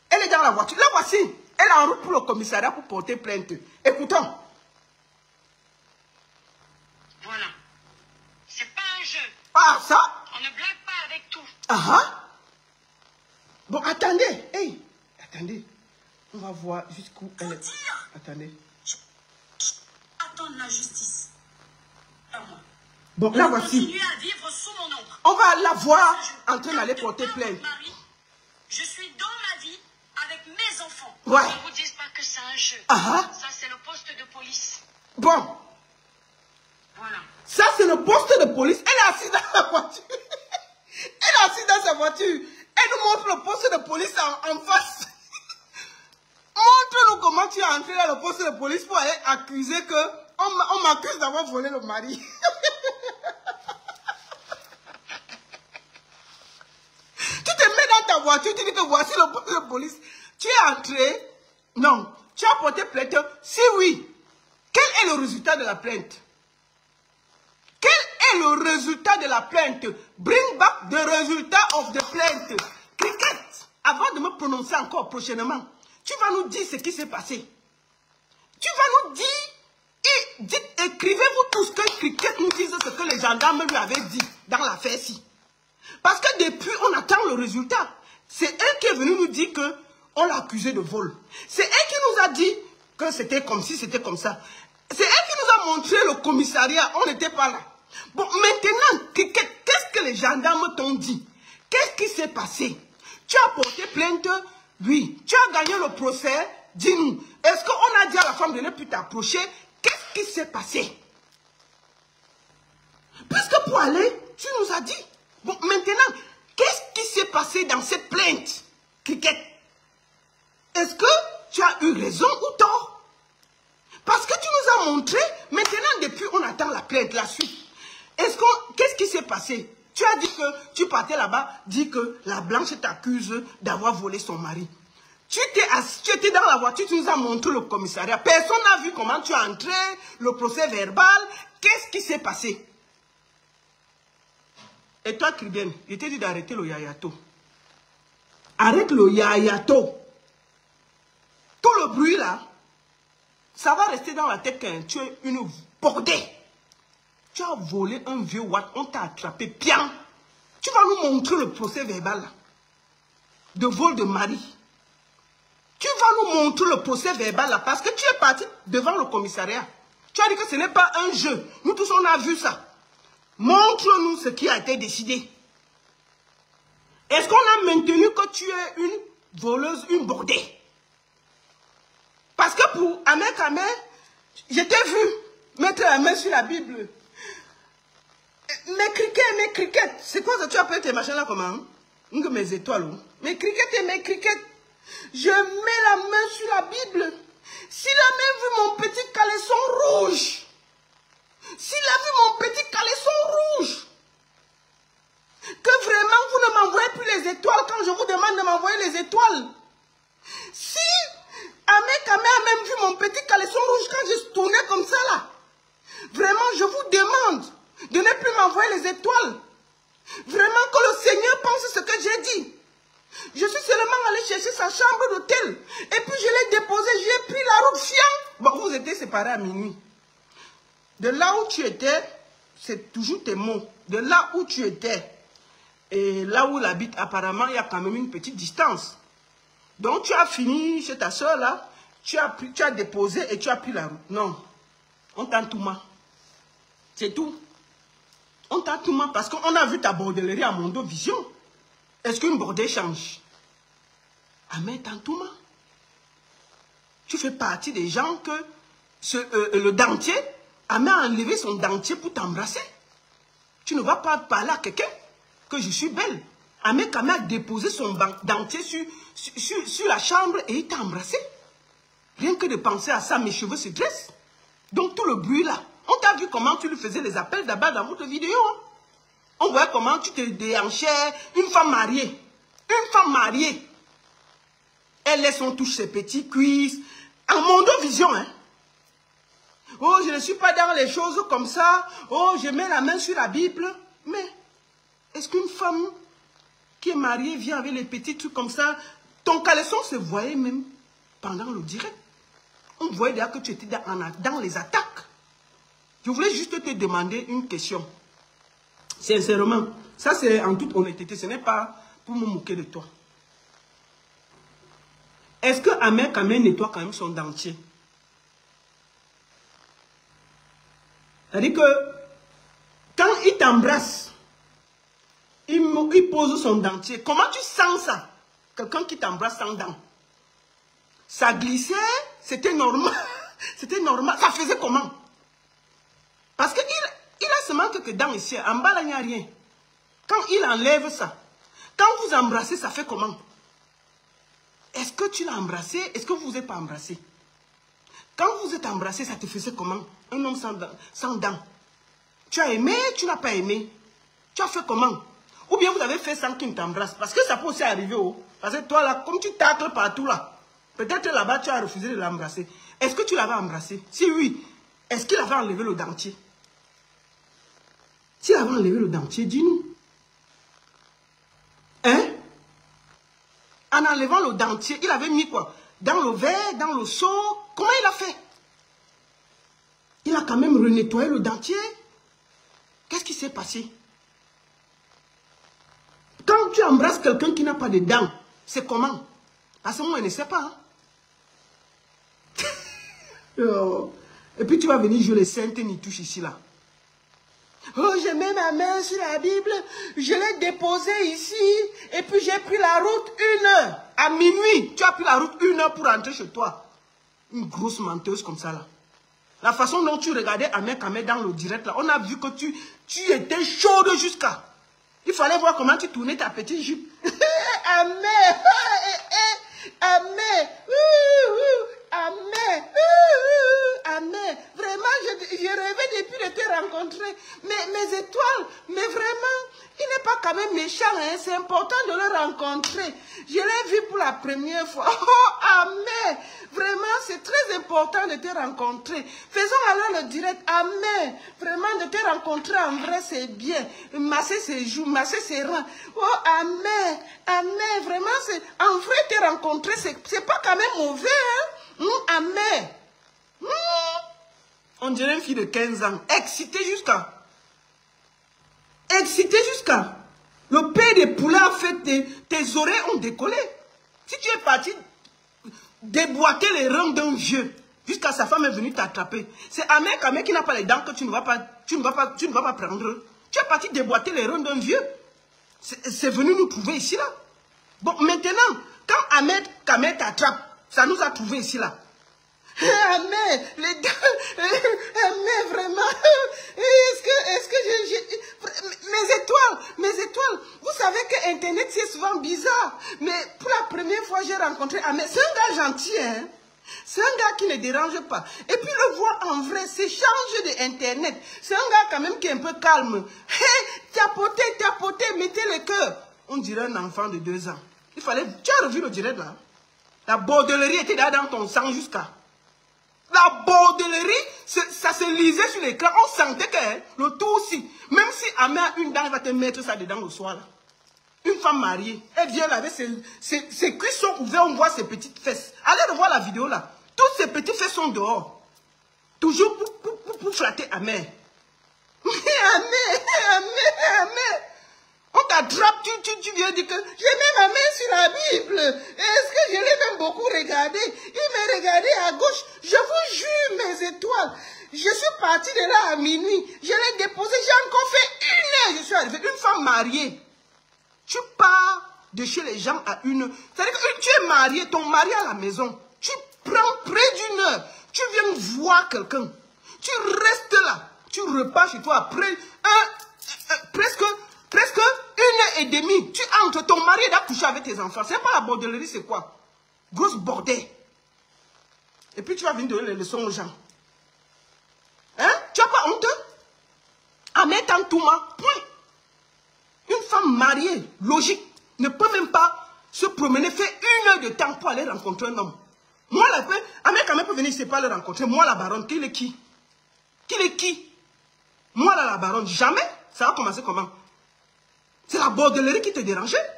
Elle est dans la voiture. Là voici. Elle est en route pour le commissariat pour porter plainte. Écoutons. Voilà. C'est pas un jeu. Ah, ça? On ne blague pas avec tout. Ah. Bon, attendez. Hey, attendez. On va voir jusqu'où elle est. Dire. Attendez. Attendre la justice. À moi. Bon, là voici. Continuer à vivre sous mon ombre. On va la voir en train d'aller porter plainte. Je suis dans ma vie avec mes enfants. Ouais. Ne vous dites pas que c'est un jeu. Ça, c'est le poste de police. Bon. Voilà. Ça, c'est le poste de police. Elle est assise dans la voiture. Elle est assise dans sa voiture. Elle nous montre le poste de police en face. Montre-nous comment tu es entré dans le poste de police pour aller accuser que on m'accuse d'avoir volé le mari. Tu te mets dans ta voiture, tu dis que voici le poste de police. Tu es entré. Non. Tu as porté plainte. Si oui, quel est le résultat de la plainte? Quel est le résultat de la plainte? Bring back the résultat of the plainte. Cricket, avant de me prononcer encore prochainement, tu vas nous dire ce qui s'est passé. Tu vas nous dire, écrivez-vous tout ce que Cricket nous dise, ce que les gendarmes lui avaient dit dans l'affaire-ci. Parce que depuis, on attend le résultat. C'est elle qui est venue nous dire qu'on l'a accusé de vol. C'est elle qui nous a dit que c'était comme si, c'était comme ça. C'est elle qui nous a montré le commissariat. On n'était pas là. Bon, maintenant, qu'est-ce que les gendarmes t'ont dit? Qu'est-ce qui s'est passé? Tu as porté plainte? Oui. Tu as gagné le procès? Dis-nous. Est-ce qu'on a dit à la femme de ne plus t'approcher? Qu'est-ce qui s'est passé? Puisque pour aller, tu nous as dit. Bon, maintenant, qu'est-ce qui s'est passé dans cette plainte, Cricket? Est-ce que tu as eu raison ou tort? Parce que tu nous as montré, maintenant, depuis, on attend la plainte, la suite. Qu'est-ce qui s'est passé? Tu as dit que tu partais là-bas, dit que la blanche t'accuse d'avoir volé son mari. Tu étais dans la voiture, tu nous as montré le commissariat. Personne n'a vu comment tu es entré, le procès verbal. Qu'est-ce qui s'est passé? Et toi, Cribienne, je t'ai dit d'arrêter le yayato. Arrête le yayato. Tout le bruit là, ça va rester dans la tête quand tu es une bordée. Tu as volé un vieux Watt, on t'a attrapé bien. Tu vas nous montrer le procès verbal là, de vol de mari. Tu vas nous montrer le procès verbal là, parce que tu es parti devant le commissariat. Tu as dit que ce n'est pas un jeu. Nous tous, on a vu ça. Montre-nous ce qui a été décidé. Est-ce qu'on a maintenu que tu es une voleuse, une bordée? Parce que pour Ahmed Kamé, je t'ai vu mettre la main sur la Bible. Mes criquettes, c'est quoi ça? Tu appelles tes machins là comment? Mes étoiles. Mes criquettes et mes criquettes. Je mets la main sur la Bible. S'il a même vu mon petit caleçon rouge, S'il a vu mon petit caleçon rouge, que vraiment vous ne m'envoyez plus les étoiles quand je vous demande de m'envoyer les étoiles. Si Ahmed Kamé a même vu mon petit caleçon rouge quand je tournais comme ça là, vraiment je vous demande de ne plus m'envoyer les étoiles. Vraiment que le Seigneur pense ce que j'ai dit. Je suis seulement allé chercher sa chambre d'hôtel. Et puis je l'ai déposé, j'ai pris la route fiant. Bon, vous étiez séparés à minuit. De là où tu étais, c'est toujours tes mots. De là où tu étais et là où il habite, apparemment, il y a quand même une petite distance. Donc tu as fini chez ta soeur là, tu as déposé et tu as pris la route. Non, on t'a tout mal. C'est tout. On t'a tout mal parce qu'on a vu ta bordellerie à Mondo Vision. Est-ce qu'une bordée change? Ahmed Tantouma, tu fais partie des gens que le dentier, Ahmed a enlevé son dentier pour t'embrasser. Tu ne vas pas parler à quelqu'un que je suis belle. Ahmed a déposé son dentier sur la chambre et il t'a embrassé. Rien que de penser à ça, mes cheveux se dressent. Donc tout le bruit là, on t'a vu comment tu lui faisais les appels d'abord dans votre vidéo. Hein? On voit comment tu te déhanchais, une femme mariée. Une femme mariée. Elle laisse, on touche ses petits cuisses. En Mondo Vision, hein. Oh, je ne suis pas dans les choses comme ça. Oh, je mets la main sur la Bible. Mais, est-ce qu'une femme qui est mariée vient avec les petits trucs comme ça? Ton caleçon se voyait même pendant le direct. On voyait déjà que tu étais dans les attaques. Je voulais juste te demander une question. Sincèrement, ça c'est en toute honnêteté, ce n'est pas pour me moquer de toi. Est-ce que Ahmed Kamé nettoie quand même son dentier? C'est-à-dire que quand il t'embrasse, il pose son dentier. Comment tu sens ça? Quelqu'un qui t'embrasse sans dents. Ça glissait, c'était normal. C'était normal. Ça faisait comment? Parce qu'il a seulement quelques dents ici. En bas, là, il n'y a rien. Quand il enlève ça, quand vous embrassez, ça fait comment? Est-ce que tu l'as embrassé? Est-ce que vous vous êtes pas embrassé? Quand vous êtes embrassé, ça te faisait comment? Un homme sans dents. Tu as aimé, tu n'as pas aimé. Tu as fait comment? Ou bien vous avez fait sans qu'il t'embrasse. Parce que ça peut aussi arriver. Oh. Parce que toi, là, comme tu tacles partout, là, peut-être là-bas, tu as refusé de l'embrasser. Est-ce que tu l'avais embrassé? Si oui, est-ce qu'il avait enlevé le dentier? S'il avait enlevé le dentier, dis-nous. Hein? En enlevant le dentier, il avait mis quoi? Dans le verre, dans le seau. Comment il a fait? Il a quand même renettoyé le dentier. Qu'est-ce qui s'est passé? Quand tu embrasses quelqu'un qui n'a pas de dents, c'est comment? Parce que moi, je ne sais pas. Hein? Et puis tu vas venir jouer les saintes Nitouches ici, là. Oh, je mets ma main sur la Bible, je l'ai déposée ici, et puis j'ai pris la route 1 heure. À minuit, tu as pris la route 1 heure pour rentrer chez toi. Une grosse menteuse comme ça, là. La façon dont tu regardais Ahmed Kamé dans le direct, là, on a vu que tu étais chaude jusqu'à... Il fallait voir comment tu tournais ta petite jupe. Ahmed, Ahmed, Ahmed, Ahmed. Vraiment, je rêvais depuis de te rencontrer. Mais mes étoiles, mais vraiment, il n'est pas quand même méchant. Hein? C'est important de le rencontrer. Je l'ai vu pour la première fois. Oh, Ahmed, vraiment, c'est très important de te rencontrer. Faisons alors le direct. Ahmed, vraiment, de te rencontrer en vrai, c'est bien. Masser ses joues, masser ses reins. Oh, Ahmed, Ahmed, vraiment, c'est en vrai te rencontrer, c'est pas quand même mauvais. Hein? Ahmed. On dirait une fille de 15 ans. Excitée jusqu'à... Excitée jusqu'à... Le père des poulets a fait tes oreilles ont décollé. Si tu es parti déboîter les reins d'un vieux, jusqu'à sa femme est venue t'attraper. C'est Ahmed Kamé qui n'a pas les dents que tu ne vas pas prendre. Tu es parti déboîter les reins d'un vieux. C'est venu nous trouver ici là. Bon, maintenant, quand Ahmed Kamé t'attrape, ça nous a trouvé ici là. Ahmed, les dents, Ahmed, vraiment, est-ce que mes étoiles, vous savez que Internet c'est souvent bizarre, mais pour la première fois j'ai rencontré Ahmed, c'est un gars gentil, hein, C'est un gars qui ne dérange pas. Et puis le voir en vrai, c'est chargé d'Internet. C'est un gars quand même qui est un peu calme. Hey, tapoter, mettez le cœur. On dirait un enfant de 2 ans. Il fallait... Tu as revu le direct là? La bordellerie était là dans ton sang jusqu'à... La bordellerie, ça se lisait sur l'écran. On sentait que le tout aussi. Même si Amé a une dent, il va te mettre ça dedans le soir là. Une femme mariée, elle vient là avec ses cuisses sont ouvertes, on voit ses petites fesses. Allez revoir la vidéo là. Toutes ces petites fesses sont dehors. Toujours pour flatter Amé. Amé. On t'attrape, tu viens dire que j'ai mis ma main sur la Bible. Est-ce que je l'ai même beaucoup regardé? Il m'a regardé à gauche. Je vous jure, mes étoiles. Je suis parti de là à minuit. Je l'ai déposé, j'ai encore fait 1 heure. Je suis arrivé. Une femme mariée. Tu pars de chez les gens à 1 heure. C'est-à-dire que tu es marié, ton mari à la maison. Tu prends près d'1 heure. Tu viens voir quelqu'un. Tu restes là. Tu repars chez toi après presque 1h30. Tu entres, ton mari est couché avec tes enfants. C'est pas la bordellerie, c'est quoi? Grosse bordel. Et puis tu vas venir donner les leçons aux gens. Hein? Tu n'as pas honte? Ahmed Tantouma, point. Une femme mariée, logique, ne peut même pas se promener, faire 1 heure de temps pour aller rencontrer un homme. Moi, Ahmed quand même peut venir, je ne sais pas le rencontrer. Moi, la baronne, qui est qui? Qui est qui? Moi, là, la baronne, jamais. Ça va commencer comment? C'est la bordellerie qui te dérangeait.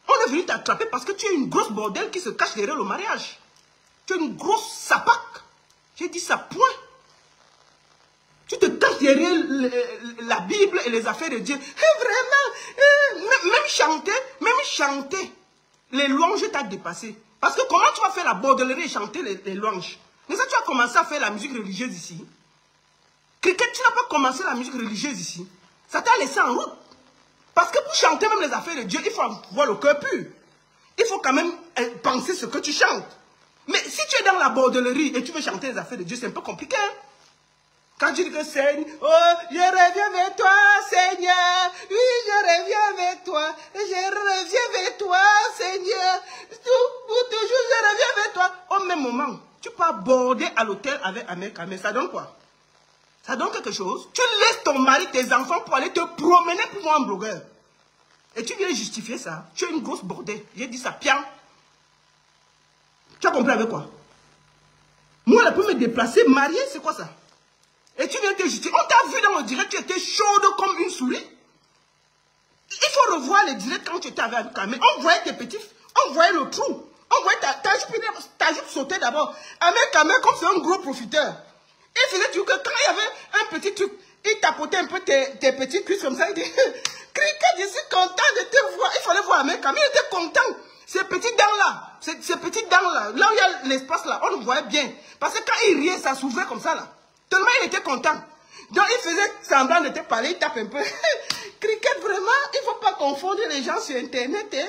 On est venu t'attraper parce que tu es une grosse bordelle qui se cache derrière le mariage. Tu es une grosse sapac. J'ai dit ça, point. Tu te caches derrière la Bible et les affaires de Dieu. Et vraiment, même chanter, les louanges t'ont dépassé. Parce que comment tu vas faire la bordellerie et chanter les louanges? Mais ça, tu as commencé à faire la musique religieuse ici. Cricket, tu n'as pas commencé la musique religieuse ici. Ça t'a laissé en route. Parce que pour chanter même les affaires de Dieu, il faut avoir le cœur pur. Il faut quand même penser ce que tu chantes. Mais si tu es dans la bordellerie et tu veux chanter les affaires de Dieu, c'est un peu compliqué. Hein? Quand tu dis que Seigneur, oh, je reviens vers toi, Seigneur. Oui, je reviens vers toi. Je reviens vers toi, Seigneur. Pour toujours, je reviens vers toi. Au même moment, tu peux aborder à l'hôtel avec Ahmed Kamé. Ça donne quoi? Ça donne quelque chose. Tu laisses ton mari, tes enfants pour aller te promener pour voir un blogueur. Et tu viens justifier ça. Tu es une grosse bordée. J'ai dit ça, bien. Tu as compris avec quoi? Moi, elle peut me déplacer, mariée, c'est quoi ça? Et tu viens te justifier. On t'a vu dans le direct, tu étais chaude comme une souris. Il faut revoir les directs quand tu étais avec Kamé. On voyait tes petits, on voyait le trou. On voyait ta jupe sauter d'abord. Avec Kamé, comme c'est un gros profiteur. Il faisait tout que quand il y avait un petit truc, il tapotait un peu tes petites cuisses comme ça. Il dit, Cricket, je suis content de te voir. Il fallait voir un mec, il était content. Ces petites dents-là, là où il y a l'espace là, on le voyait bien. Parce que quand il riait, ça s'ouvrait comme ça là. Tellement il était content. Donc il faisait semblant de te parler, il tape un peu. Cricket, vraiment, il ne faut pas confondre les gens sur Internet. Hein.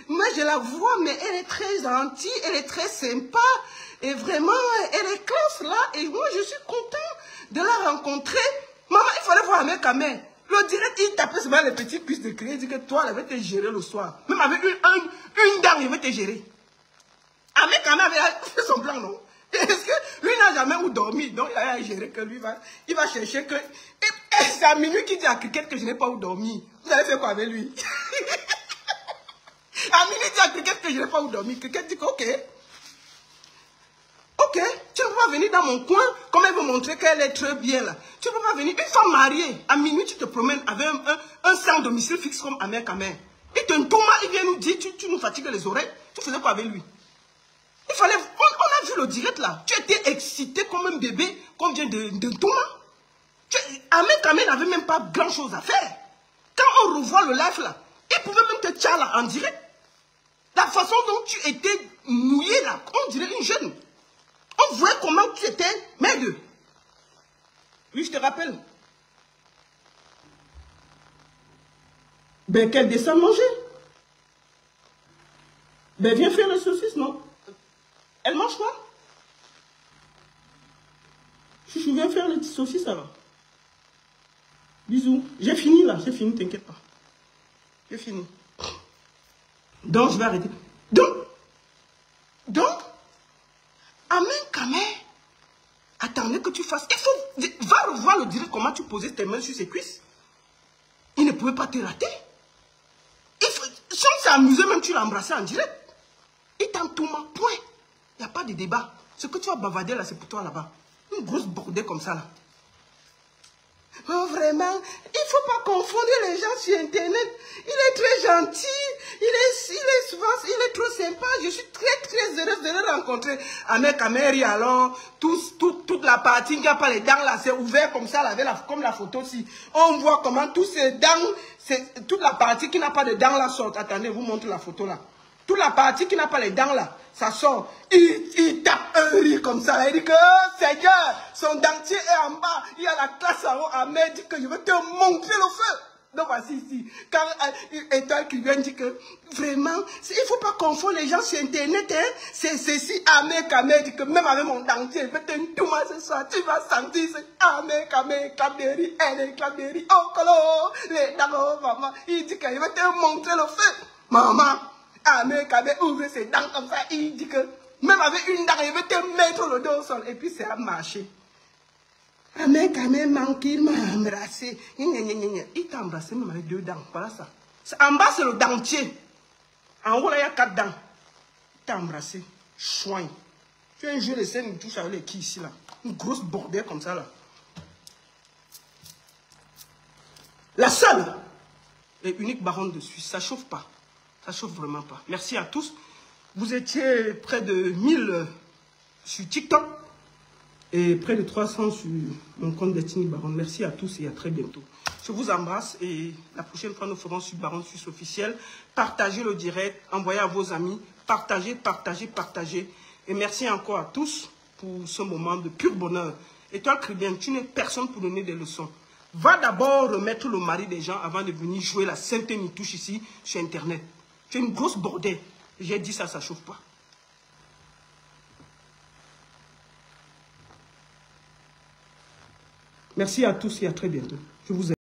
Moi, je la vois, mais elle est très gentille, elle est très sympa. Et vraiment, elle est classe là. Et moi, je suis content de la rencontrer. Maman, il fallait voir un mec à main. Le direct, il tapait seulement les petites cuisses de crier. Il dit que toi, elle va te gérer le soir. Même avec une dame, il va te gérer. Un mec à main avait fait son plan, non? Est-ce que lui n'a jamais où dormir? Donc, il a géré que lui, il va chercher que... Et c'est à minuit qu'il dit à Cricket que je n'ai pas où dormir. Vous allez faire quoi avec lui? À minuit, il dit à Cricket que je n'ai pas où dormir. Cricket dit que, ok. Ok, tu ne peux pas venir dans mon coin, comme elle veut montrer qu'elle est très bien là. Tu ne peux pas venir. Une femme mariée, à minuit, tu te promènes avec un sans domicile fixe comme Ahmed Kamé. Il te tombe, il vient nous dire, tu nous fatigues les oreilles. Tu faisais quoi avec lui? Il fallait, on a vu le direct là. Tu étais excité comme un bébé, comme vient de Thomas. Ahmed Kamé n'avait même pas grand chose à faire. Quand on revoit le live là, il pouvait même te tchar là en direct. La façon dont tu étais mouillé là, on dirait une jeune. On voyait comment tu étais maigre. Oui, je te rappelle. Ben, qu'elle descend manger. Ben, viens faire les saucisses, non? Elle mange quoi? Chouchou, viens faire les saucisses alors. Bisous. J'ai fini là, j'ai fini, t'inquiète pas. J'ai fini. Donc, je vais arrêter. Donc, Amen, Kamé. Attendez que tu fasses. Il faut. Va revoir le direct comment tu posais tes mains sur ses cuisses. Il ne pouvait pas te rater. Si on s'est amusé, même tu l'as embrassé en direct. Il t'en tourne, point. Il n'y a pas de débat. Ce que tu as bavardé là, c'est pour toi là-bas. Une grosse bordée comme ça là. Oh, vraiment, il ne faut pas confondre les gens sur Internet. Il est très gentil, il est trop sympa. Je suis très heureuse de le rencontrer. Avec Améry, alors, toute la partie qui n'a pas les dents là, c'est ouvert comme ça, là, comme la photo ci. On voit comment tous ces dents, toute la partie qui n'a pas de dents là sort. Attendez, je vous montre la photo là. Toute la partie qui n'a pas les dents là, ça sort. Il tape un rire comme ça. Il dit que, oh, Seigneur, son dentier est en bas. Il y a la classe en haut. Ahmed dit que je vais te montrer le feu. Donc voici ici. Quand Étoile qui vient dire que, vraiment, il ne faut pas confondre les gens sur Internet. Hein. C'est si Ahmed dit que même avec mon dentier, je vais te tout ce soir. Tu vas sentir ce Ahmed, Kaberi, elle, Kaberi, oh, colo, les dents, maman. Il dit que je vais te montrer le feu. Maman. Ahmed Kabé ouvre ses dents comme ça, il dit que même avec une dent, il veut te mettre le dos au sol. Et puis c'est à marcher. Ahmed Kabé manque, il m'a embrassé. Il t'a embrassé même avec 2 dents. Voilà ça. En bas, c'est le dentier. En haut, là, il y a 4 dents. Il t'a embrassé. Chouin. Tu as un jeu de scène, il touche avec les qui ici, là. Une grosse bordelle comme ça, là. La seule et unique baronne de Suisse, ça ne chauffe pas. Ça chauffe vraiment pas. Merci à tous. Vous étiez près de 1000 sur TikTok et près de 300 sur mon compte Destiny Baronne. Merci à tous et à très bientôt. Je vous embrasse et la prochaine fois nous ferons sur Baronne Suisse officiel. Partagez le direct, envoyez à vos amis, partagez. Et merci encore à tous pour ce moment de pur bonheur. Et toi, Crébien, tu n'es personne pour donner des leçons. Va d'abord remettre le mari des gens avant de venir jouer la sainte nitouche ici sur Internet. C'est une grosse bordelle. J'ai dit ça, ça ne chauffe pas. Merci à tous et à très bientôt. Je vous aime.